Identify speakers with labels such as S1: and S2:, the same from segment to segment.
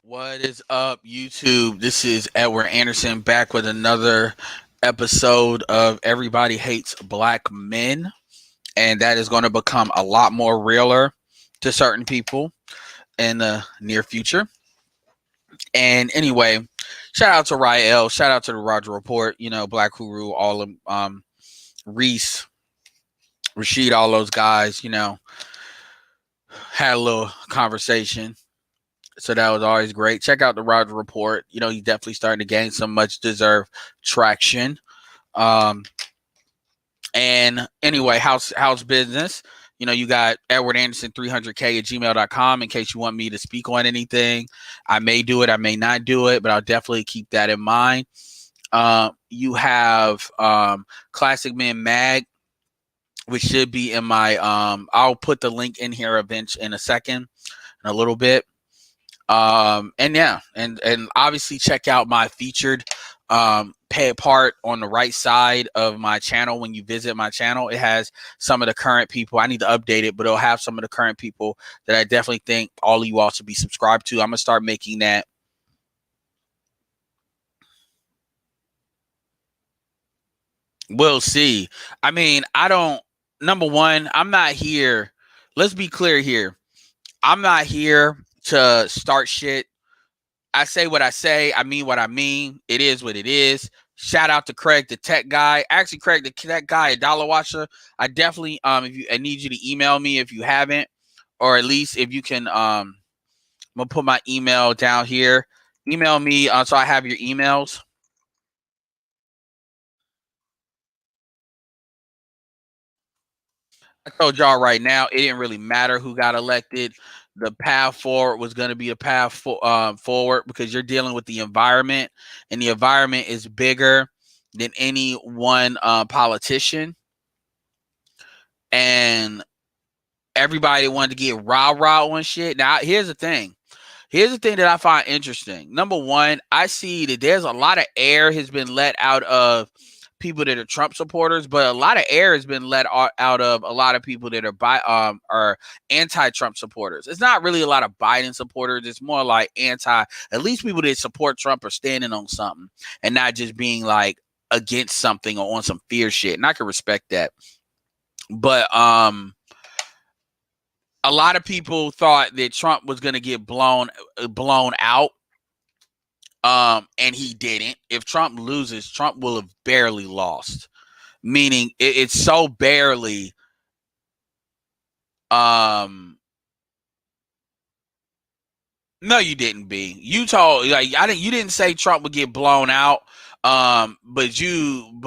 S1: What is up, YouTube? This is Edward Anderson back with another episode of Everybody Hates Black Men, and that is going to become a lot more realer to certain people in the near future. And anyway, shout out to Rael, shout out to the Roger Report, Black Guru, all of Reese, Rashid, all those guys, had a little conversation. So that was always great. Check out the Roger Report. He's definitely starting to gain some much deserved traction. Um, and anyway, house business. You got Edward Anderson 300K at gmail.com in case you want me to speak on anything. I may do it, I may not do it, but I'll definitely keep that in mind. You have Classic Men Mag, which should be in my I'll put the link in here in a second, in a little bit. And yeah, and obviously check out my featured pay part on the right side of my channel. When you visit my channel, it has some of the current people. I need to update it, but it'll have some of the current people that I definitely think all of you all should be subscribed to. I'm gonna start making that. We'll see. I mean, number one, I'm not here. Let's be clear here. I'm not here to start shit. I say what I say. I mean what I mean. It is what it is. Shout out to Craig, the tech guy. Actually, Craig, the tech guy at Dollar Watcher. I definitely I need you to email me if you haven't, or at least if you can. I'm gonna put my email down here. Email me so I have your emails. I told y'all right now, it didn't really matter who got elected. The path forward was going to be a path forward because you're dealing with the environment, and the environment is bigger than any one politician. And everybody wanted to get rah-rah on shit. Now, here's the thing. Here's the thing that I find interesting. Number one, I see that there's a lot of air has been let out of people that are Trump supporters, but a lot of air has been let out of a lot of people that are anti-Trump supporters. It's not really a lot of Biden supporters. It's more like at least people that support Trump are standing on something and not just being like against something or on some fear shit. And I can respect that. But a lot of people thought that Trump was going to get blown out. And he didn't. If Trump loses, Trump will have barely lost. Meaning it's so barely. No, you didn't. Be you told like you didn't say Trump would get blown out. But you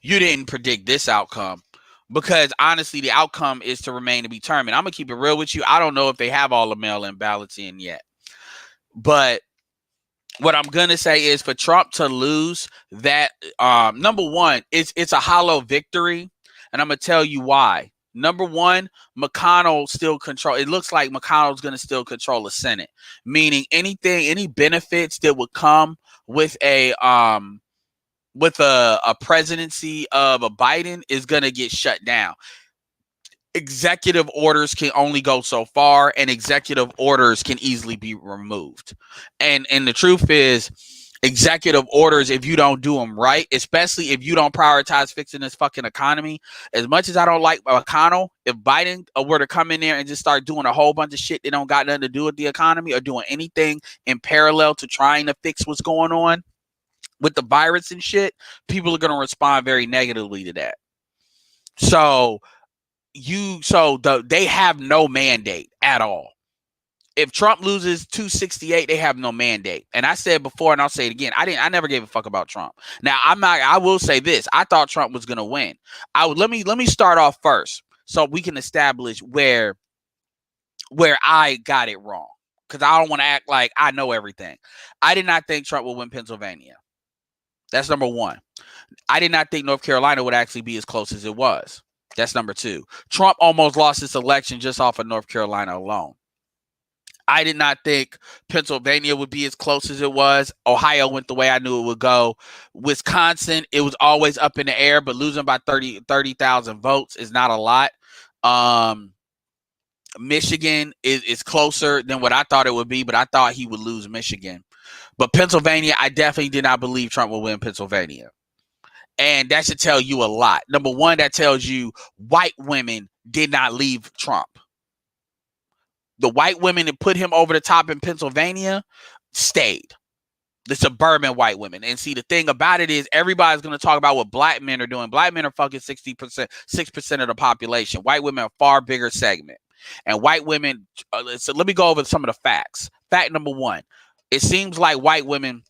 S1: didn't predict this outcome. Because honestly, the outcome is to remain to be determined. I'm gonna keep it real with you. I don't know if they have all the mail-in ballots in yet, but what I'm gonna say is for Trump to lose that, number one, it's a hollow victory, and I'm gonna tell you why. Number one, McConnell still control. It looks like McConnell's gonna still control the Senate, meaning any benefits that would come with a presidency of a Biden is gonna get shut down. Executive orders can only go so far, and executive orders can easily be removed. And the truth is, executive orders, if you don't do them right, especially if you don't prioritize fixing this fucking economy, as much as I don't like McConnell, if Biden were to come in there and just start doing a whole bunch of shit that don't got nothing to do with the economy or doing anything in parallel to trying to fix what's going on with the virus and shit, people are going to respond very negatively to that. So they have no mandate at all. If Trump loses 268, they have no mandate. And I said before, and I'll say it again, I never gave a fuck about Trump. Now I will say this. I thought Trump was gonna win. Let me start off first so we can establish where I got it wrong. Because I don't want to act like I know everything. I did not think Trump would win Pennsylvania. That's number one. I did not think North Carolina would actually be as close as it was. That's number two. Trump almost lost this election just off of North Carolina alone. I did not think Pennsylvania would be as close as it was. Ohio went the way I knew it would go. Wisconsin, it was always up in the air, but losing by 30,000 votes is not a lot. Michigan is closer than what I thought it would be, but I thought he would lose Michigan. But Pennsylvania, I definitely did not believe Trump would win Pennsylvania. And that should tell you a lot. Number one, that tells you white women did not leave Trump. The white women that put him over the top in Pennsylvania stayed. The suburban white women. And see, the thing about it is everybody's going to talk about what black men are doing. Black men are fucking 60%, 6% of the population. White women are a far bigger segment. And white women, so let me go over some of the facts. Fact number one, it seems like white women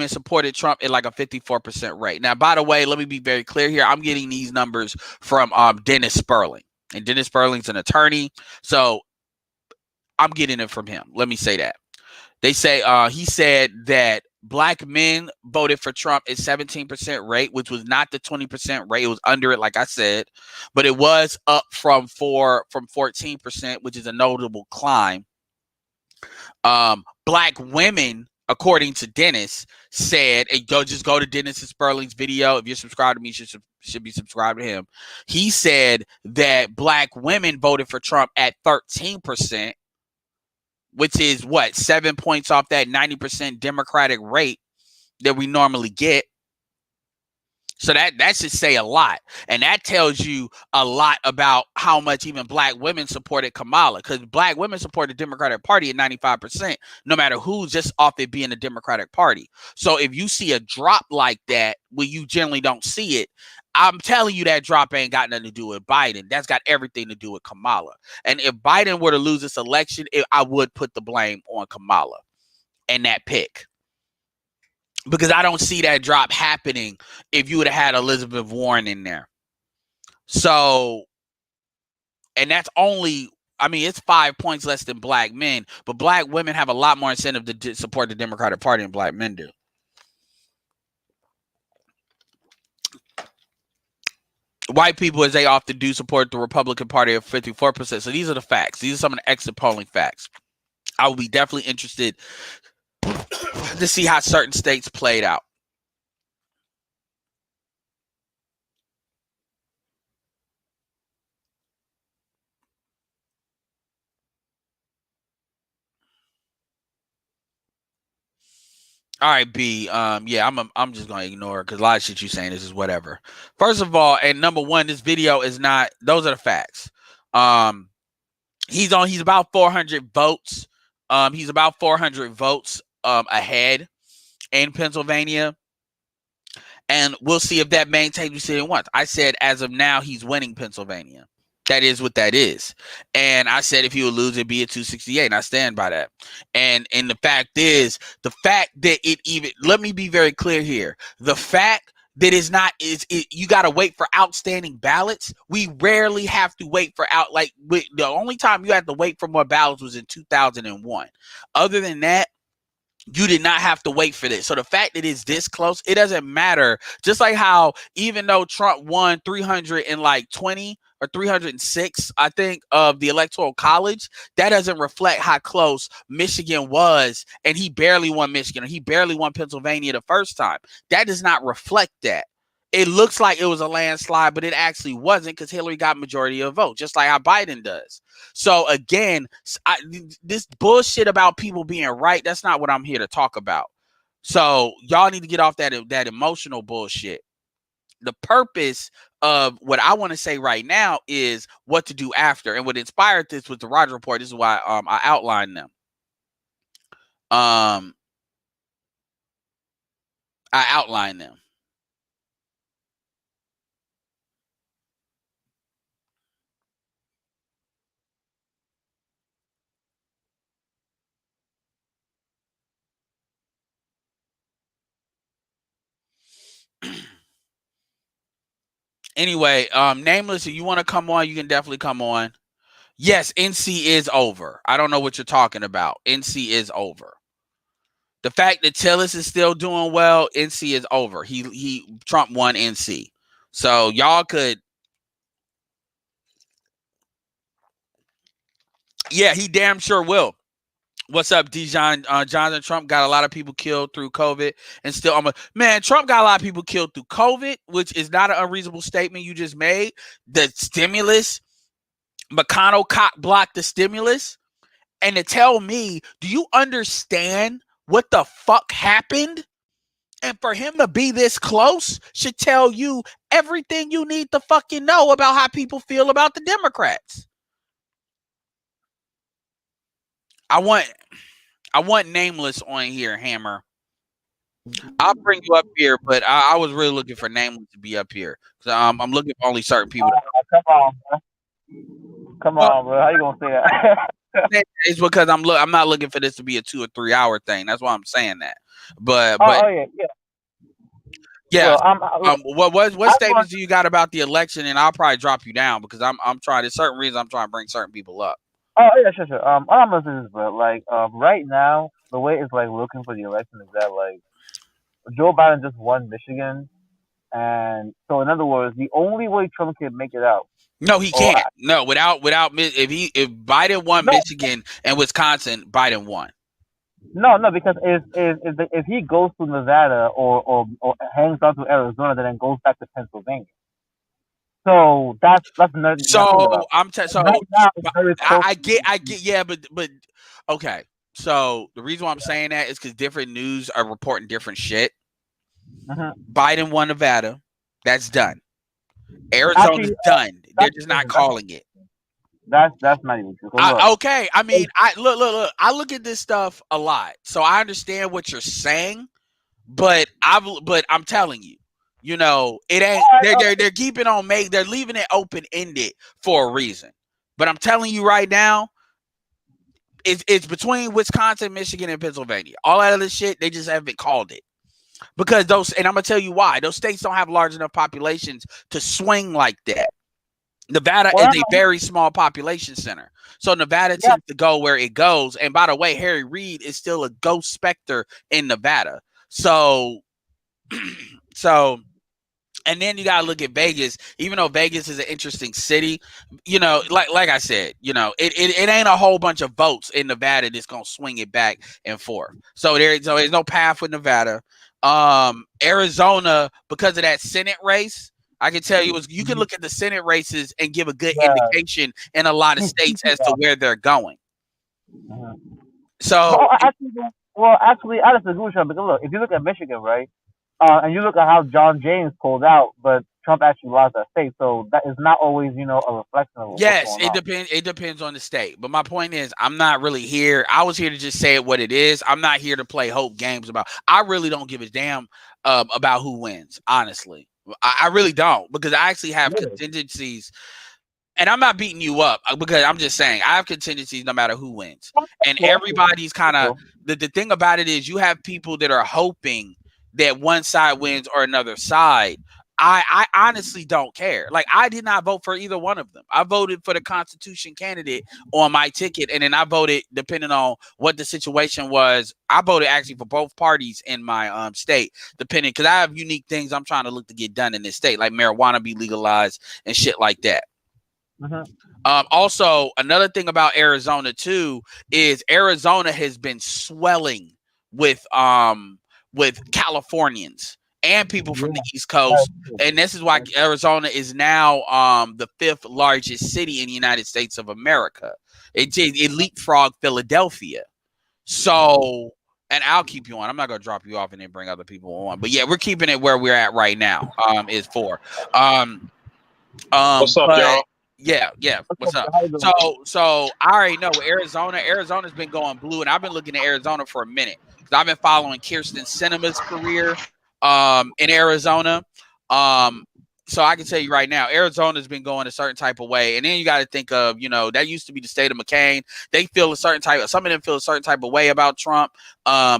S1: supported Trump at like a 54% rate. Now, by the way, let me be very clear here. I'm getting these numbers from Dennis Sperling. And Dennis Sperling's an attorney. So I'm getting it from him. Let me say that. They say he said that black men voted for Trump at 17% rate, which was not the 20% rate. It was under it, like I said, but it was up from 14%, which is a notable climb. Black women, according to Dennis, said, and go to Dennis and Sperling's video. If you're subscribed to me, you should be subscribed to him. He said that black women voted for Trump at 13%. Which is what, 7 points off that 90% Democratic rate that we normally get. So that should say a lot. And that tells you a lot about how much even black women supported Kamala. Because black women support the Democratic Party at 95%, no matter who's just off it being the Democratic Party. So if you see a drop like that, where you generally don't see it, I'm telling you that drop ain't got nothing to do with Biden. That's got everything to do with Kamala. And if Biden were to lose this election, I would put the blame on Kamala and that pick. Because I don't see that drop happening if you would have had Elizabeth Warren in there. So, and that's only, I mean, it's 5 points less than black men, but black women have a lot more incentive to support the Democratic Party than black men do. White people, as they often do, support the Republican Party at 54%. So these are the facts. These are some of the exit polling facts. I will be definitely interested to see how certain states played out. All right, B. Yeah, I'm just gonna ignore it because a lot of shit you saying is whatever. First of all, and number one, this video is not. Those are the facts. He's about 400 votes. He's about 400 votes ahead in Pennsylvania, and we'll see if that maintains. We see it once. I said as of now, he's winning Pennsylvania. That is what that is. And I said if he would lose, it'd be at 268. And I stand by that. And the fact is, the fact that it even, let me be very clear here. The fact that it's not, you got to wait for outstanding ballots. We rarely have to wait for the only time you had to wait for more ballots was in 2001. Other than that, you did not have to wait for this. So the fact that it's this close, it doesn't matter. Just like how even though Trump won 320 or 306, I think, of the Electoral College, that doesn't reflect how close Michigan was. And he barely won Michigan, or he barely won Pennsylvania the first time. That does not reflect that. It looks like it was a landslide, but it actually wasn't, because Hillary got majority of votes, just like how Biden does. So again, this bullshit about people being right, that's not what I'm here to talk about. So y'all need to get off that emotional bullshit. The purpose of what I want to say right now is what to do after. And what inspired this was the Roger Report. This is why I outlined them. I outlined them. Anyway, Nameless, if you want to come on, you can definitely come on. Yes, NC is over. I don't know what you're talking about. NC is over. The fact that Tillis is still doing well, NC is over. Trump won NC. So y'all could. Yeah, he damn sure will. What's up, Dijon? Jonathan Trump got a lot of people killed through COVID, and still, man. Trump got a lot of people killed through COVID, which is not an unreasonable statement you just made. The stimulus, McConnell cock blocked the stimulus, and to tell me, do you understand what the fuck happened? And for him to be this close should tell you everything you need to fucking know about how people feel about the Democrats. I want Nameless on here, Hammer. I'll bring you up here, but I was really looking for Nameless to be up here. So I'm looking for only certain people.
S2: Come on, bro. Come on, bro. How you gonna say that?
S1: It's because I'm not looking for this to be a 2 or 3 hour thing. That's why I'm saying that. But yeah.
S2: Well,
S1: what statements do you got about the election? And I'll probably drop you down because I'm trying. There's certain reasons I'm trying to bring certain people up.
S2: Oh yeah, sure. All I'm gonna say is, bro, like, right now, the way it's like looking for the election is that, like, Joe Biden just won Michigan, and so in other words, the only way Trump can make it out.
S1: No, he can't. No, without if Biden won Michigan and Wisconsin, Biden won.
S2: No, because if he goes to Nevada or hangs out to Arizona, then goes back to Pennsylvania. So that's another.
S1: So I get yeah, but okay. So the reason why I'm saying that is because different news are reporting different shit. Biden won Nevada. That's done. Arizona's done. They're just not calling it.
S2: That's not even true.
S1: Okay, I mean, I look. I look at this stuff a lot, so I understand what you're saying, but I'm telling you, you know, it ain't. They're keeping on they're leaving it open ended for a reason. But I'm telling you right now, it's between Wisconsin, Michigan, and Pennsylvania. All that other shit, they just haven't called it. Because and I'm gonna tell you why. Those states don't have large enough populations to swing like that. Nevada is a very small population center. So Nevada tends to go where it goes. And by the way, Harry Reid is still a ghost specter in Nevada. So and then you gotta look at Vegas, even though Vegas is an interesting city, you know, like I said, you know, it ain't a whole bunch of votes in Nevada that's gonna swing it back and forth. So there's no path with Nevada. Arizona, because of that Senate race, I can tell you you can look at the Senate races and give a good indication in a lot of states as to where they're going. So
S2: actually, I disagree with you because look, if you look at Michigan, right, and you look at how John James pulled out, but Trump actually lost that state, so that is not always, you know, a reflection of
S1: yes, it depends. It depends on the state. But my point is, I'm not really here. I was here to just say it what it is. I'm not here to play hope games about. I really don't give a damn about who wins. Honestly, I really don't, because I actually have contingencies. And I'm not beating you up because I'm just saying I have contingencies no matter who wins. And everybody's kind of the thing about it is you have people that are hoping that one side wins or another side. I honestly don't care. Like, I did not vote for either one of them. I voted for the Constitution candidate on my ticket, and then I voted depending on what the situation was. I voted actually for both parties in my state, depending, because I have unique things I'm trying to look to get done in this state, like marijuana be legalized and shit like that. Also, another thing about Arizona too is Arizona has been swelling with Californians and people from the East Coast, and this is why Arizona is now the 5th largest city in the United States of America. It leapfrogged Philadelphia. So, and I'll keep you on. I'm not gonna drop you off and then bring other people on. But yeah, we're keeping it where we're at right now. Is 4.
S3: What's up, y'all?
S1: Yeah. What's up? So I already know Arizona's been going blue, and I've been looking at Arizona for a minute because I've been following Kirsten Sinema's career in Arizona. So I can tell you right now, Arizona's been going a certain type of way. And then you got to think of, you know, that used to be the state of McCain. They feel a certain type of, some of them feel a certain type of way about Trump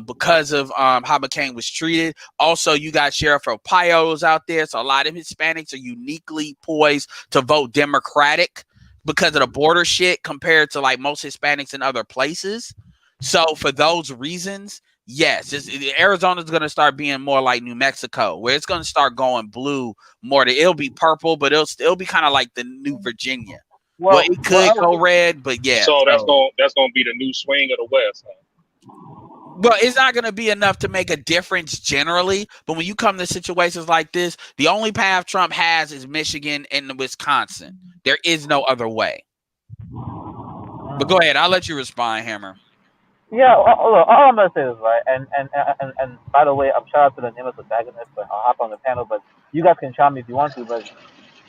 S1: because of how McCain was treated. Also, you got Sheriff Arpaio's out there. So a lot of Hispanics are uniquely poised to vote Democratic because of the border shit compared to like most Hispanics in other places. So for those reasons, yes, Arizona's going to start being more like New Mexico, where it's going to start going blue more. It'll be purple, but it'll still be kind of like the new Virginia. Well, it could go red, but yeah.
S3: So that's gonna be the new swing of the West. Huh?
S1: Well, it's not going to be enough to make a difference generally, but when you come to situations like this, the only path Trump has is Michigan and Wisconsin. There is no other way. But go ahead, I'll let you respond, Hammer.
S2: Yeah, look, all I'm gonna say is right, and by the way, I'm shout out to the nameless protagonist, but I'll hop on the panel. But you guys can chime me if you want to. But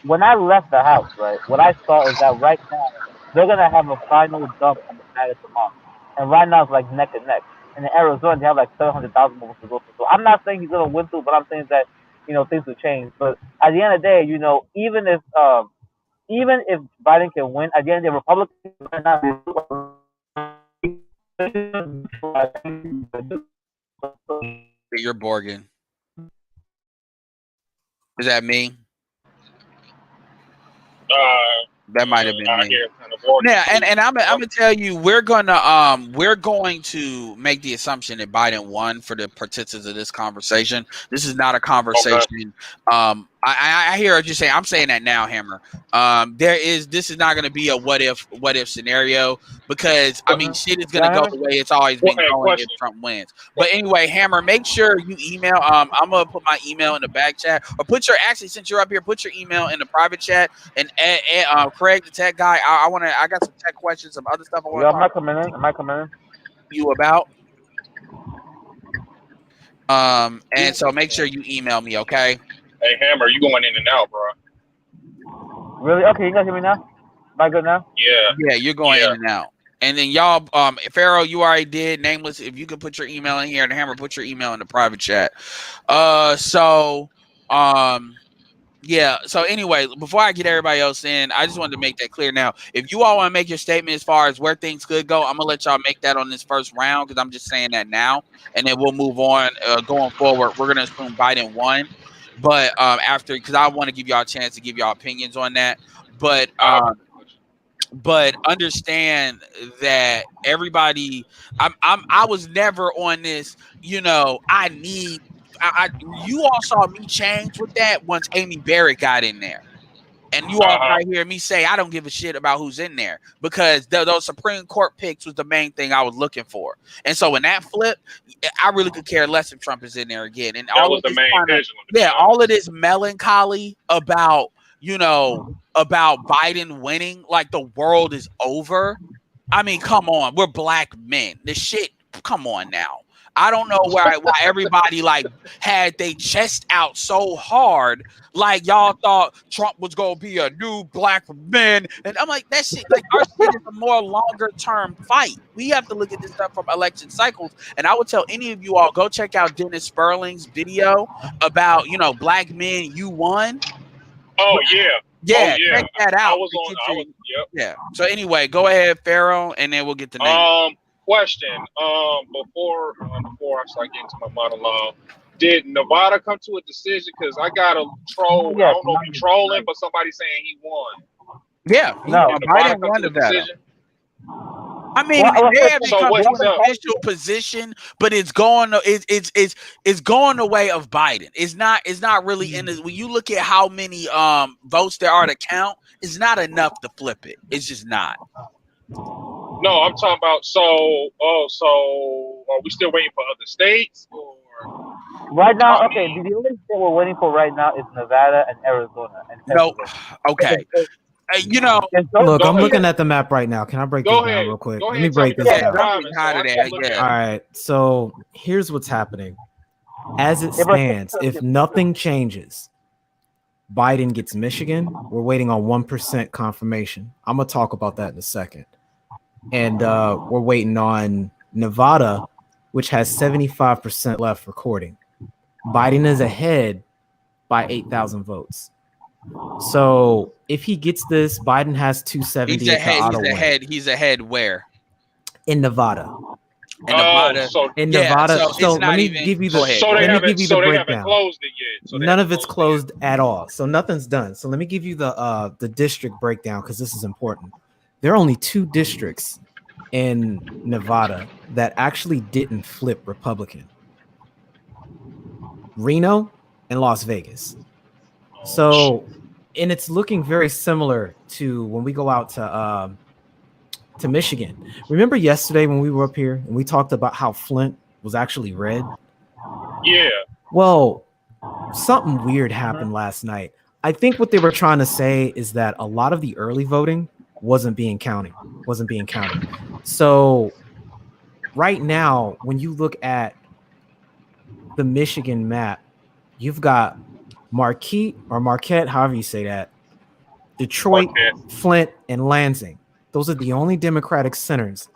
S2: when I left the house, right, what I saw is that right now they're gonna have a final dump on the ballot tomorrow, and right now it's like neck and neck. And in Arizona, they have like 700,000 votes to go through. So I'm not saying he's gonna win through, but I'm saying that things will change. But at the end of the day, even if Biden can win, at the end of the day, Republicans right now.
S1: You're Borgin. Is that me? That might have been me. Yeah, and I'm gonna tell you, we're going to make the assumption that Biden won for the participants of this conversation. This is not a conversation. Okay. I hear what you're saying. I'm saying that now, Hammer. This is not going to be a what if scenario because I mean shit is going to go the way it's always been going if Trump wins. But anyway, Hammer, make sure you email. I'm gonna put my email in the back chat or since you're up here, put your email in the private chat and Craig, the tech guy. I got some tech questions, some other stuff I want to
S2: talk about. Am I coming in?
S1: You about? And so make sure you email me, okay?
S3: Hey, Hammer, you going in and out, bro?
S2: Really? Okay, you guys hear me now? Am I good now?
S3: Yeah.
S1: Yeah, you're going in and out. And then y'all, Pharaoh, you already did. Nameless, if you could put your email in here, and Hammer, put your email in the private chat. Yeah. So anyway, before I get everybody else in, I just wanted to make that clear. Now, if you all want to make your statement as far as where things could go, I'm gonna let y'all make that on this first round because I'm just saying that now, and then we'll move on. Going forward, we're gonna assume Biden won, but after because I want to give y'all a chance to give y'all opinions on that, but understand that everybody. I was never on this. You all saw me change with that once Amy Barrett got in there. And you all might hear me say, I don't give a shit about who's in there because those Supreme Court picks was the main thing I was looking for. And so when that flipped, I really could care less if Trump is in there again. And
S3: that was the main
S1: all of this melancholy about, about Biden winning, like the world is over. I mean, come on. We're black men. This shit, come on now. I don't know why everybody had their chest out so hard, like y'all thought Trump was gonna be a new black man, and I'm like that shit. Like our shit is a more longer term fight. We have to look at this stuff from election cycles, and I would tell any of you all go check out Dennis Sperling's video about black men you won.
S3: Oh yeah.
S1: Yeah, check that out. Yeah. So anyway, go ahead, Pharaoh, and then we'll get the name.
S3: Question. Before I start getting to my monologue, did Nevada come to a decision? Because I got a troll. I don't know if he's trolling, but somebody saying he won.
S1: Yeah, Biden won Nevada. I mean, they haven't come to an official position, but it's going. It's going the way of Biden. It's not really in the. When you look at how many votes there are to count, it's not enough to flip it. It's just not.
S3: No, I'm talking about. So are we still waiting for other states? Or?
S2: Right now, okay. The only state we're waiting for right now is Nevada and Arizona. And
S1: no, okay.
S4: Look, I'm looking at the map right now. Can I break this down real quick? Let me break this down. All right. So here's what's happening. As it stands, if nothing changes, Biden gets Michigan. We're waiting on 1% confirmation. I'm gonna talk about that in a second. And we're waiting on Nevada, which has 75% left recording. Biden is ahead by 8,000 votes. So if he gets this, Biden has 270.
S1: He's ahead where?
S4: In Nevada.
S1: Nevada.
S4: So let me give you the breakdown.
S3: Closed it yet. So
S4: none of it's closed at all. So nothing's done. So let me give you the district breakdown because this is important. There are only 2 districts in Nevada that actually didn't flip Republican. Reno and Las Vegas. So and it's looking very similar to when we go out to Michigan. Remember yesterday when we were up here and we talked about how Flint was actually red?
S3: Yeah.
S4: Well, something weird happened last night. I think what they were trying to say is that a lot of the early voting wasn't being counted. So right now, when you look at the Michigan map, you've got Marquette, however you say that, Detroit, Flint, and Lansing. Those are the only Democratic centers.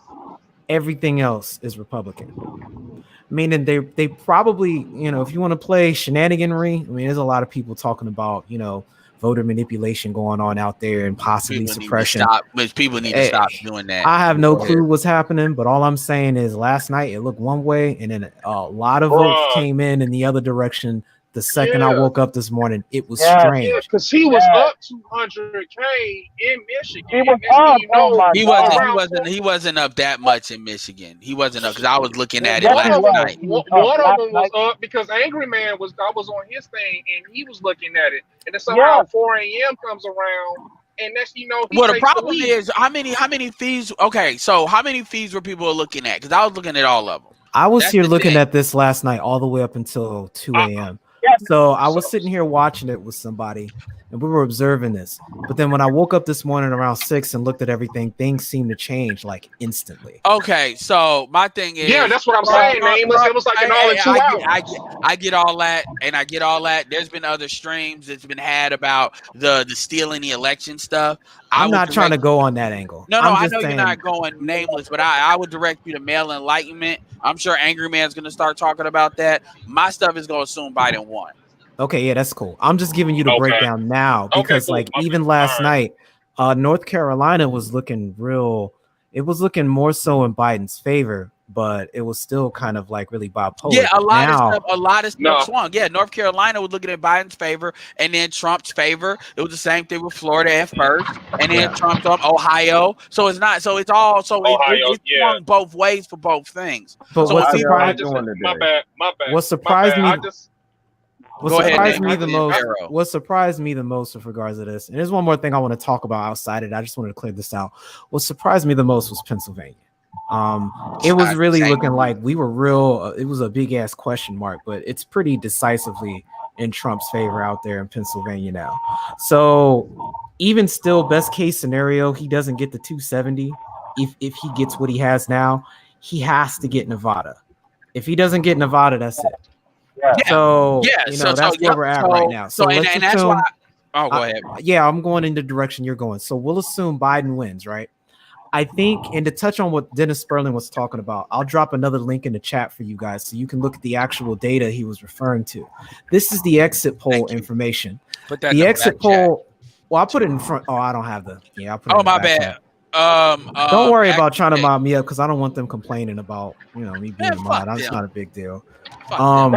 S4: Everything else is Republican. Meaning they probably, if you want to play shenaniganry, I mean, there's a lot of people talking about, voter manipulation going on out there and possibly suppression.
S1: People need to stop doing that.
S4: I have no clue what's happening, but all I'm saying is last night it looked one way, and then a lot of votes came in the other direction. The second I woke up this morning, it was strange.
S3: Yeah, because he was up 200K in Michigan.
S1: He wasn't up that much in Michigan. He wasn't up because I was looking at it last night.
S3: One of them was up because Angry Man I was on his thing and he was looking at it. And then somehow 4 a.m. comes around. And that's
S1: well, the problem is how many fees? Okay, so how many fees were people looking at? Because I was looking at all of them.
S4: I was here looking at this last night all the way up until 2 a.m. So I was sitting here watching it with somebody and we were observing this. But then when I woke up this morning around 6 and looked at everything, things seemed to change like instantly.
S1: Okay, so my thing is,
S3: that's what I'm saying, Nameless. It was like an all in 2 hours.
S1: I get all that, and I get all that. There's been other streams that's been had about the stealing the election stuff.
S4: I'm not trying to go on that angle.
S1: No, I know you're not going Nameless, but I would direct you to Male Enlightenment. I'm sure Angry Man's going to start talking about that. My stuff is going to assume Biden won.
S4: Okay, yeah, that's cool. I'm just giving you the breakdown now because, even last night, North Carolina was looking real. It was looking more so in Biden's favor, but it was still kind of like really bipolar.
S1: Yeah, a lot of stuff swung. Yeah, North Carolina was looking at Biden's favor and then Trump's favor. It was the same thing with Florida at first, and then Trump Ohio. So it's not. So it's all. So it swung both ways for both things.
S4: But
S1: so
S4: what surprised
S3: my bad.
S4: What surprised me? What surprised me the most with regards to this, and there's one more thing I want to talk about outside it. I just wanted to clear this out. What surprised me the most was Pennsylvania. It was really looking like we were real. It was a big ass question mark, but it's pretty decisively in Trump's favor out there in Pennsylvania now. So even still, best case scenario, he doesn't get the 270. If he gets what he has now, he has to get Nevada. If he doesn't get Nevada, that's it. So that's where we're at right now. So and that's why.
S1: Go ahead.
S4: I'm going in the direction you're going. So we'll assume Biden wins, right? I think, and to touch on what Dennis Sperling was talking about, I'll drop another link in the chat for you guys so you can look at the actual data he was referring to. This is the exit poll information. The exit poll. Well, I'll put it in front. Oh, I don't have the. Yeah, I'll put it in
S1: my bad.
S4: Don't worry about trying to mob me up because I don't want them complaining about me being mod. It's not a big deal.
S1: Y'all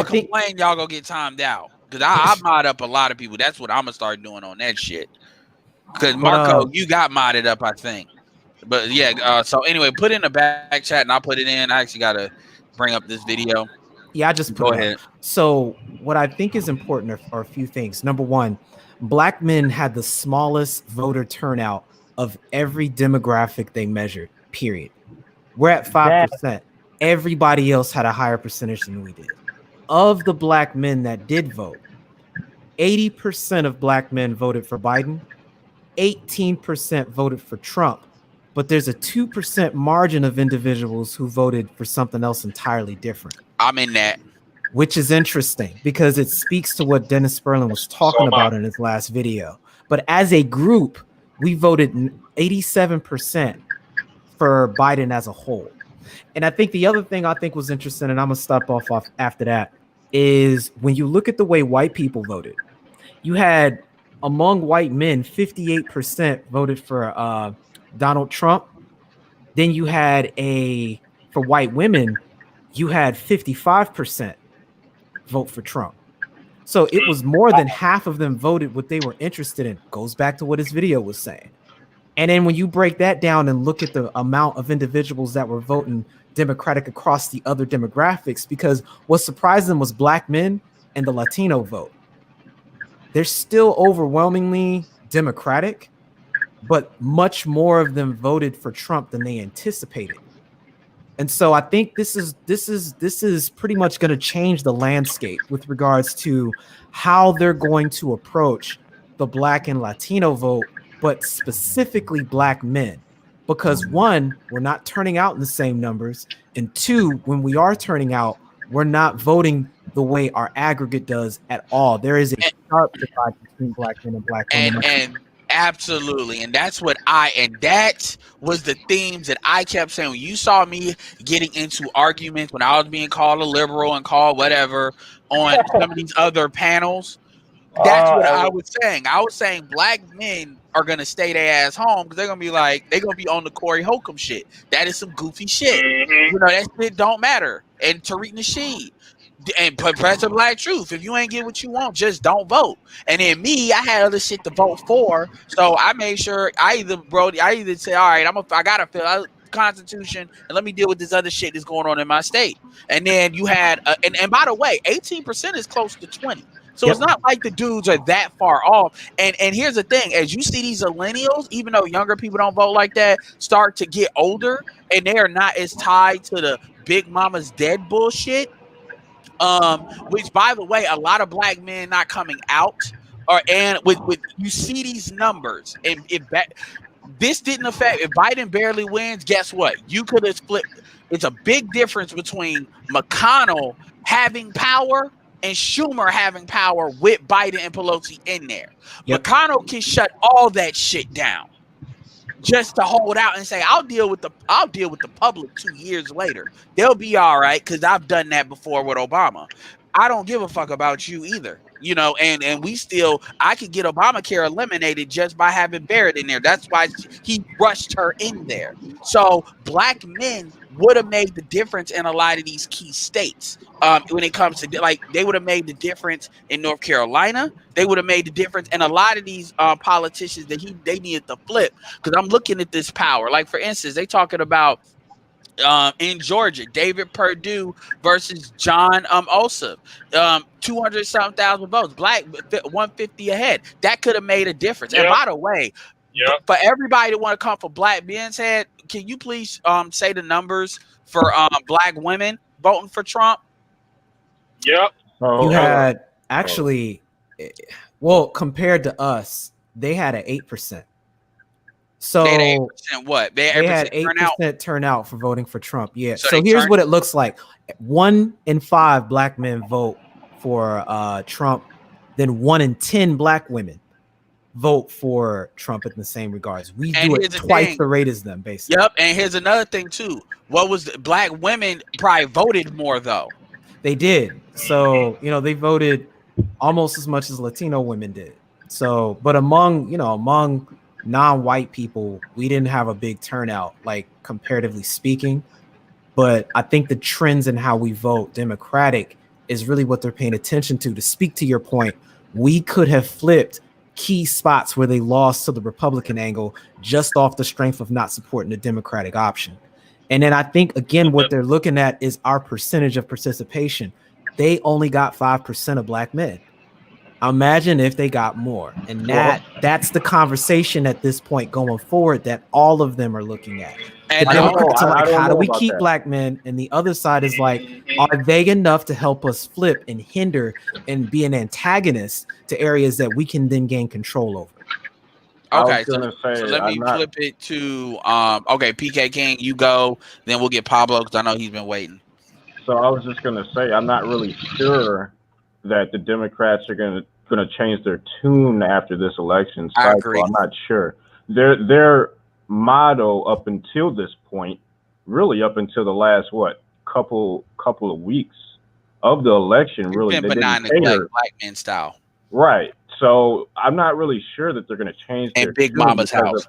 S1: complain, y'all gonna get timed out because I mod up a lot of people. That's what I'm gonna start doing on that shit. Because Marco, you got modded up, I think. But so anyway, put in the back chat and I'll put it in. I actually gotta bring up this video.
S4: Yeah, I just put it. So what I think is important are a few things. Number one, Black men had the smallest voter turnout of every demographic they measured, period. We're at 5%. Everybody else had a higher percentage than we did. Of the Black men that did vote, 80% of Black men voted for Biden, 18% voted for Trump, but there's a 2% margin of individuals who voted for something else entirely different.
S1: I'm in that.
S4: Which is interesting because it speaks to what Dennis Sperling was talking about in his last video. But as a group, we voted 87% for Biden as a whole. And I think the other thing I think was interesting, and I'm going to stop off after that, is when you look at the way white people voted, you had among white men, 58% voted for Donald Trump. Then you had for white women, you had 55% vote for Trump. So it was more than half of them voted what they were interested in. Goes back to what his video was saying. And then when you break that down and look at the amount of individuals that were voting Democratic across the other demographics, because what surprised them was Black men and the Latino vote. they're still overwhelmingly Democratic, but much more of them voted for Trump than they anticipated. And so I think this is pretty much going to change the landscape with regards to how they're going to approach the Black and Latino vote, but specifically Black men. Because one, we're not turning out in the same numbers, and two, when we are turning out, we're not voting the way our aggregate does at all. There is a sharp divide between Black men and Black women.
S1: And absolutely, and that was the themes that I kept saying. When you saw me getting into arguments when I was being called a liberal and called whatever on some of these other panels, that's what I was saying. I was saying Black men are gonna stay their ass home because they're gonna be on the Corey Holcomb shit. That is some goofy shit. You know, that shit don't matter. And Tariq Nasheed and Professor Black Truth. If you ain't get what you want, just don't vote. And then me, I had other shit to vote for, so I made sure I either say, all right, I gotta fill out the Constitution and let me deal with this other shit that's going on in my state. And then you had, and by the way, 18% is close to 20. So It's not like the dudes are that far off. And here's the thing: as you see these millennials, even though younger people don't vote like that, start to get older, and they are not as tied to the big mama's dead bullshit. Which, by the way, a lot of Black men not coming out, with you see these numbers, and this didn't affect. If Biden barely wins, guess what? You could have split. It's a big difference between McConnell having power and Schumer having power with Biden and Pelosi in there. McConnell can shut all that shit down just to hold out and say, I'll deal with the public 2 years later. They'll be all right because I've done that before with Obama. I don't give a fuck about you either. You know, and I could get Obamacare eliminated just by having Barrett in there. That's why he rushed her in there. So Black men would have made the difference in a lot of these key states. When it comes to, like, they would have made the difference in North Carolina. They would have made the difference in a lot of these politicians that they needed to flip. Because I'm looking at this power. Like, for instance, they talking about in Georgia, David Perdue versus John Ossoff, 200-something thousand votes, Black 150 ahead. That could have made a difference. And by the way, for everybody that want to come for Black men's head, can you please say the numbers for Black women voting for Trump?
S4: You had actually, well, compared to us, they had an 8%. So
S1: they had 8% what? They
S4: had 8% turnout for voting for Trump. Yeah. So here's what it looks like: 1 in 5 Black men vote for Trump, then 1 in 10 Black women vote for Trump in the same regards. We do it twice the rate as them, basically.
S1: Yep. And here's another thing too. Black women probably voted more though?
S4: They did. So, you know, they voted almost as much as Latino women did. So, but among non-white people, we didn't have a big turnout, like, comparatively speaking. But I think the trends in how we vote Democratic is really what they're paying attention to. To speak to your point, we could have flipped key spots where they lost to the Republican angle just off the strength of not supporting the Democratic option. And then I think, again, what they're looking at is our percentage of participation. They only got 5% of Black men. Imagine if they got more. And that's the conversation at this point going forward that all of them are looking at. And how do we keep Black men? And the other side is like, are they enough to help us flip and hinder and be an antagonist to areas that we can then gain control over?
S1: Okay, so let me flip it to PK King, you go, then we'll get Pablo because I know he's been waiting.
S5: So I was just gonna say, I'm not really sure that the Democrats are gonna change their tune after this election cycle. I agree. I'm not sure. Their motto up until this point, really up until the last couple of weeks of the election, really they didn't cater
S1: Black men style.
S5: Right. So I'm not really sure that they're going to change their
S1: Big Mama's house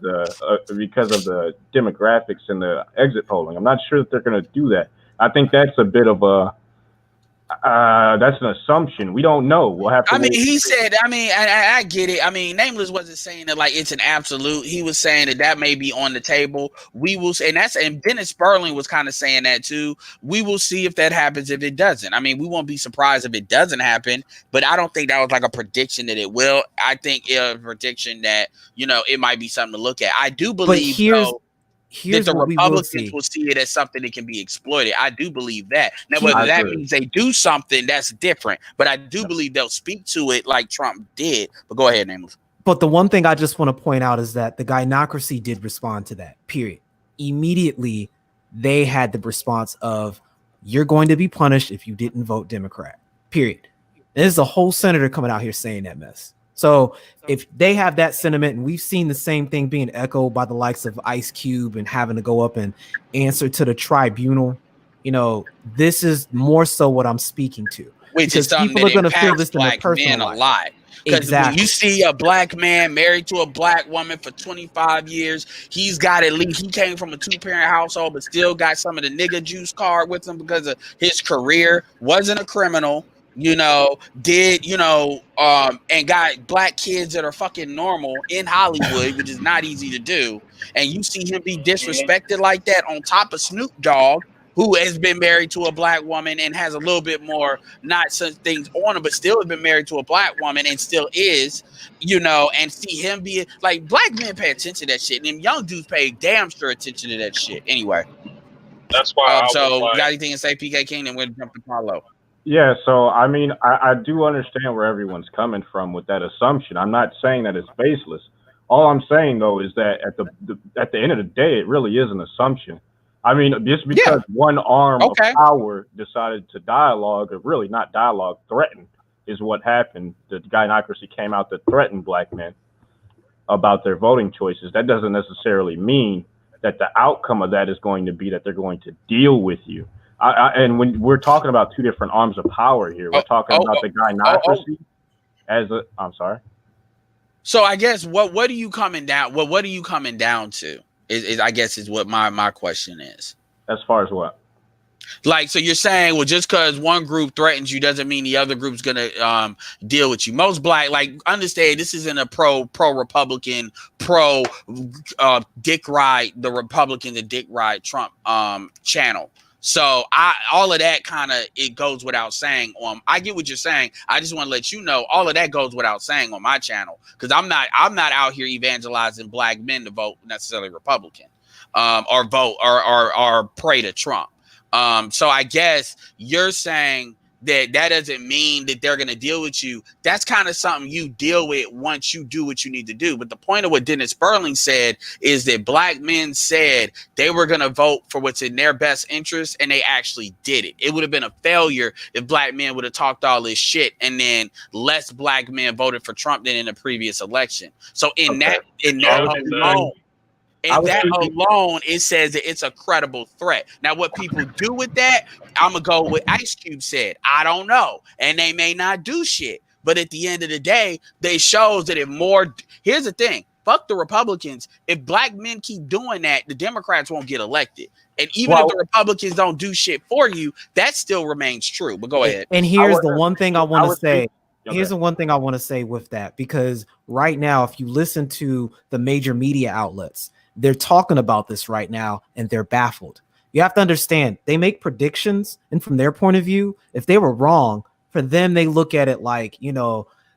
S5: because of the demographics and the exit polling. I'm not sure that they're going to do that. I think that's a bit of a That's an assumption. We don't know. We'll have to.
S1: I mean, he said. I mean, I get it. I mean, Nameless wasn't saying that like it's an absolute. He was saying that may be on the table. We will, and Dennis Sperling was kind of saying that too. We will see if that happens. If it doesn't, I mean, we won't be surprised if it doesn't happen. But I don't think that was like a prediction that it will. I think a prediction that it might be something to look at. I do believe though. That the Republicans will see it as something that can be exploited. I do believe that. Now, whether that means they do something, that's different. But I do believe they'll speak to it like Trump did. But go ahead, Nameless.
S4: But the one thing I just want to point out is that the gynocracy did respond to that, period. Immediately, they had the response of, you're going to be punished if you didn't vote Democrat, period. There's a whole senator coming out here saying that mess. So if they have that sentiment, and we've seen the same thing being echoed by the likes of Ice Cube and having to go up and answer to the tribunal, this is more so what I'm speaking to.
S1: Which is something people are going to feel this in their personal life. A lot. Because when you see a black man married to a black woman for 25 years, he's got at least, he came from a 2-parent household, but still got some of the nigga juice card with him because of his career, wasn't a criminal. And got black kids that are fucking normal in Hollywood, which is not easy to do. And you see him be disrespected like that on top of Snoop Dogg, who has been married to a black woman and has a little bit more not such things on him, but still has been married to a black woman and still is, and see him be like, black men pay attention to that shit. And them young dudes pay damn sure attention to that shit. Anyway.
S3: That's why
S1: got anything to say, PK King, and we'll jump to Carlo.
S5: Yeah, so I mean, I do understand where everyone's coming from with that assumption. I'm not saying that it's baseless. All I'm saying though is that at the end of the day, it really is an assumption. I mean, just because one arm of power decided to dialogue, or really not dialogue, threaten, is what happened. The gynocracy came out to threaten black men about their voting choices. That doesn't necessarily mean that the outcome of that is going to be that they're going to deal with you. And when we're talking about two different arms of power here, we're talking about the gynocracy as a. I'm sorry.
S1: So I guess what are you coming down? What are you coming down to? Is I guess is what my question is.
S5: As far as what?
S1: Like, so you're saying, well, just because one group threatens you doesn't mean the other group's gonna deal with you. Most black, like, understand this isn't a pro Republican, pro Dick Ride, the Republican, the Dick Ride Trump channel. So all of that kind of, it goes without saying. I get what you're saying. I just want to let you know all of that goes without saying on my channel, because I'm not out here evangelizing black men to vote necessarily Republican, or vote or pray to Trump. So I guess you're saying that doesn't mean that they're going to deal with you. That's kind of something you deal with once you do what you need to do. But the point of what Dennis Sperling said is that black men said they were going to vote for what's in their best interest, and they actually did it. It would have been a failure if black men would have talked all this shit and then less black men voted for Trump than in the previous election. So in that alone, it says that it's a credible threat. Now, what people do with that, I'm going to go with Ice Cube said. I don't know. And they may not do shit. But at the end of the day, they shows that here's the thing. Fuck the Republicans. If black men keep doing that, the Democrats won't get elected. And even if the Republicans don't do shit for you, that still remains true. But go ahead.
S4: And here's the one thing I want to say. Here's the one thing I want to say with that, because right now, if you listen to the major media outlets, they're talking about this right now and they're baffled. You have to understand, they make predictions, and from their point of view, if they were wrong, for them, they look at it like,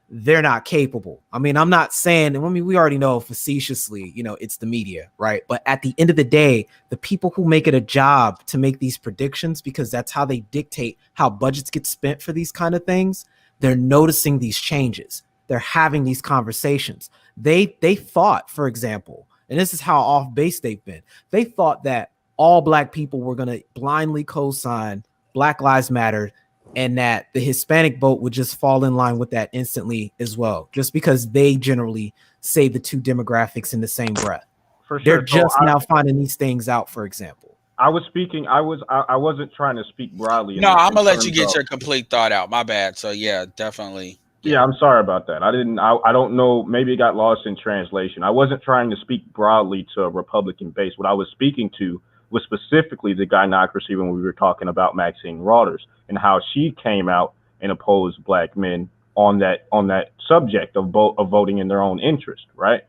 S4: they're not capable. I mean, I'm not saying, we already know facetiously, it's the media, right? But at the end of the day, the people who make it a job to make these predictions, because that's how they dictate how budgets get spent for these kind of things, they're noticing these changes. They're having these conversations. They thought, for example, and this is how off base they've been. They thought that all black people were going to blindly co-sign Black Lives Matter, and that the Hispanic vote would just fall in line with that instantly as well, just because they generally say the two demographics in the same breath. For sure. They're just now finding these things out, for example.
S5: I wasn't trying to speak broadly.
S1: No, I'm going to let you get your complete thought out. My bad. So yeah, definitely.
S5: Yeah, I'm sorry about that. I don't know. Maybe it got lost in translation. I wasn't trying to speak broadly to a Republican base. What I was speaking to was specifically the gynocracy when we were talking about Maxine Waters and how she came out and opposed black men on that subject of voting in their own interest, right?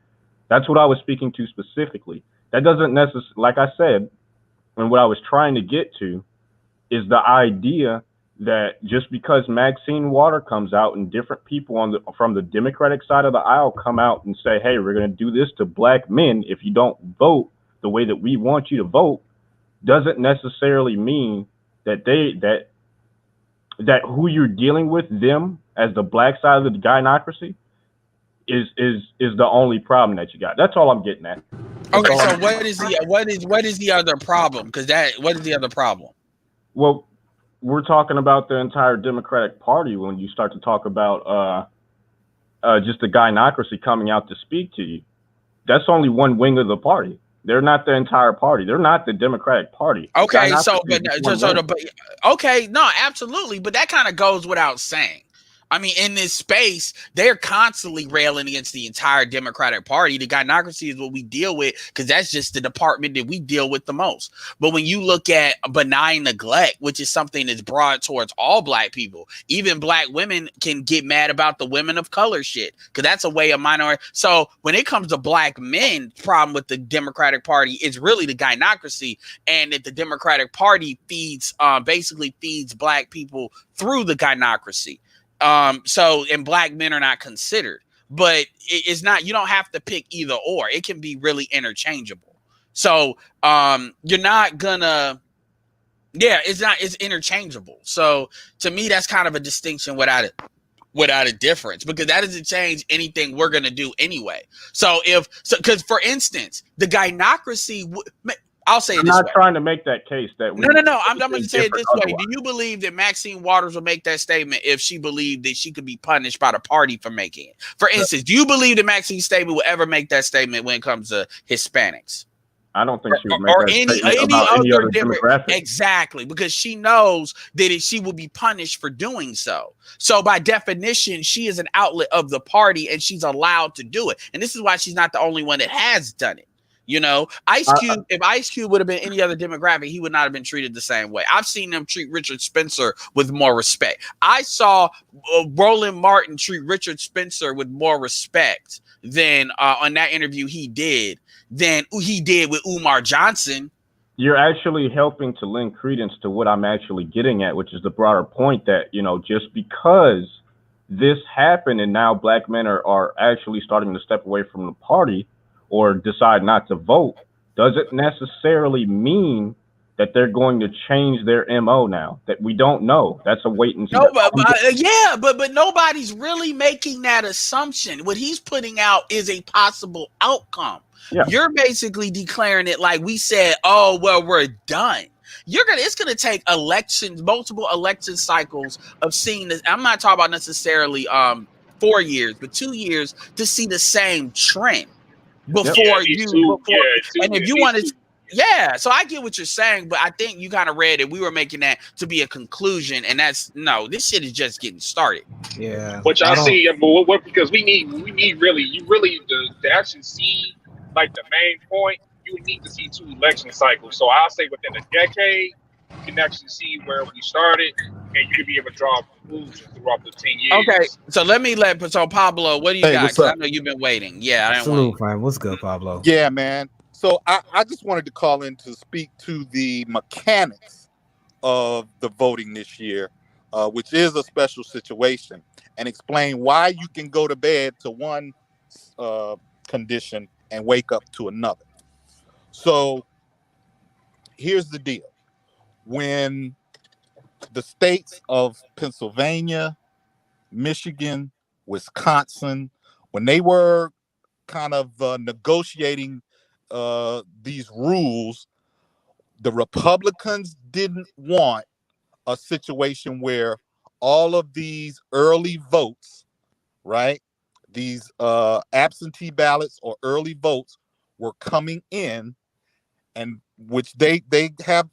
S5: That's what I was speaking to specifically. That doesn't necessarily, like I said, and what I was trying to get to is the idea that just because Maxine Waters comes out and different people from the Democratic side of the aisle come out and say, hey, we're going to do this to black men if you don't vote the way that we want you to vote, doesn't necessarily mean that that who you're dealing with, them as the black side of the gynocracy, is the only problem that you got. That's all I'm getting at.
S1: Okay, so what is the other problem? What is the other problem?
S5: Well, we're talking about the entire Democratic Party when you start to talk about just the gynocracy coming out to speak to you. That's only one wing of the party. They're not the entire party. They're not the Democratic Party.
S1: Okay, no, absolutely, but that kind of goes without saying. I mean, in this space, they're constantly railing against the entire Democratic Party. The gynocracy is what we deal with because that's just the department that we deal with the most. But when you look at benign neglect, which is something that's broad towards all black people, even black women can get mad about the women of color shit because that's a way of minority. So when it comes to black men, problem with the Democratic Party is really the gynocracy, and that the Democratic Party basically feeds black people through the gynocracy. And black men are not considered, but it's not, you don't have to pick either or. It can be really interchangeable. So, you're not gonna, it's interchangeable. So to me, that's kind of a distinction without a difference, because that doesn't change anything we're going to do anyway. So because for instance, the gynocracy, I'll say it this way.
S5: I'm not trying to make that case that
S1: no. I'm going to say it this way. Do you believe that Maxine Waters would make that statement if she believed that she could be punished by the party for making it? For instance, do you believe that Maxine's statement will ever make that statement when it comes to Hispanics?
S5: I don't think she would make that statement about any other demographic.
S1: Exactly, because she knows that she will be punished for doing so. So by definition, she is an outlet of the party and she's allowed to do it. And this is why she's not the only one that has done it. You know, Ice Cube, if Ice Cube would have been any other demographic, he would not have been treated the same way. I've seen them treat Richard Spencer with more respect. I saw Roland Martin treat Richard Spencer with more respect than on that interview than he did with Umar Johnson.
S5: You're actually helping to lend credence to what I'm actually getting at, which is the broader point that, you know, just because this happened and now black men are actually starting to step away from the party or decide not to vote, doesn't necessarily mean that they're going to change their MO now. That we don't know. That's a wait and see.
S1: No, but nobody's really making that assumption. What he's putting out is a possible outcome. Yeah. You're basically declaring it like we said, oh, well, we're done. It's gonna take multiple election cycles of seeing this. I'm not talking about necessarily 4 years, but 2 years to see the same trend. And if you want to, so I get what you're saying, but I think you kind of read it. We were making that to be a conclusion, and this shit is just getting started.
S4: Yeah,
S3: which I see, because we need to actually see like the main point. You would need to see 2 election cycles. So I'll say within a decade, you can actually see where we started, and you can be able to draw conclusions throughout the 10 years.
S1: Okay, so so Pablo, what do you got? I know you've been waiting. Yeah, I
S4: didn't wait. What's good, Pablo?
S6: Yeah, man. So I just wanted to call in to speak to the mechanics of the voting this year, which is a special situation, and explain why you can go to bed to one condition and wake up to another. So here's the deal. When the states of Pennsylvania, Michigan, Wisconsin, when they were kind of negotiating these rules, the Republicans didn't want a situation where all of these early votes, right, these absentee ballots or early votes were coming in, and which they have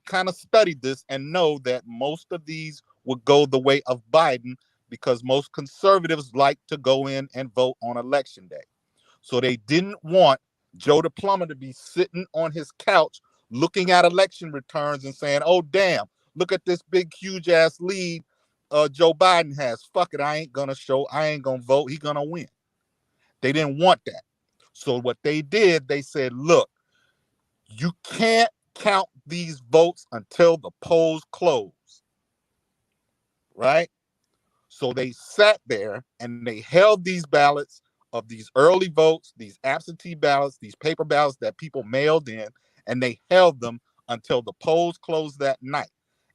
S6: kind of studied this and know that most of these would go the way of Biden, because most conservatives like to go in and vote on election day. So they didn't want Joe the plumber to be sitting on his couch looking at election returns and saying, "Oh damn, look at this big huge ass lead Joe Biden has. Fuck it, I ain't gonna vote. He's gonna win." They didn't want that. So what they did, they said, "Look, you can't count these votes until the polls close." Right? So they sat there and they held these ballots of these early votes, these absentee ballots, these paper ballots that people mailed in, and they held them until the polls closed that night.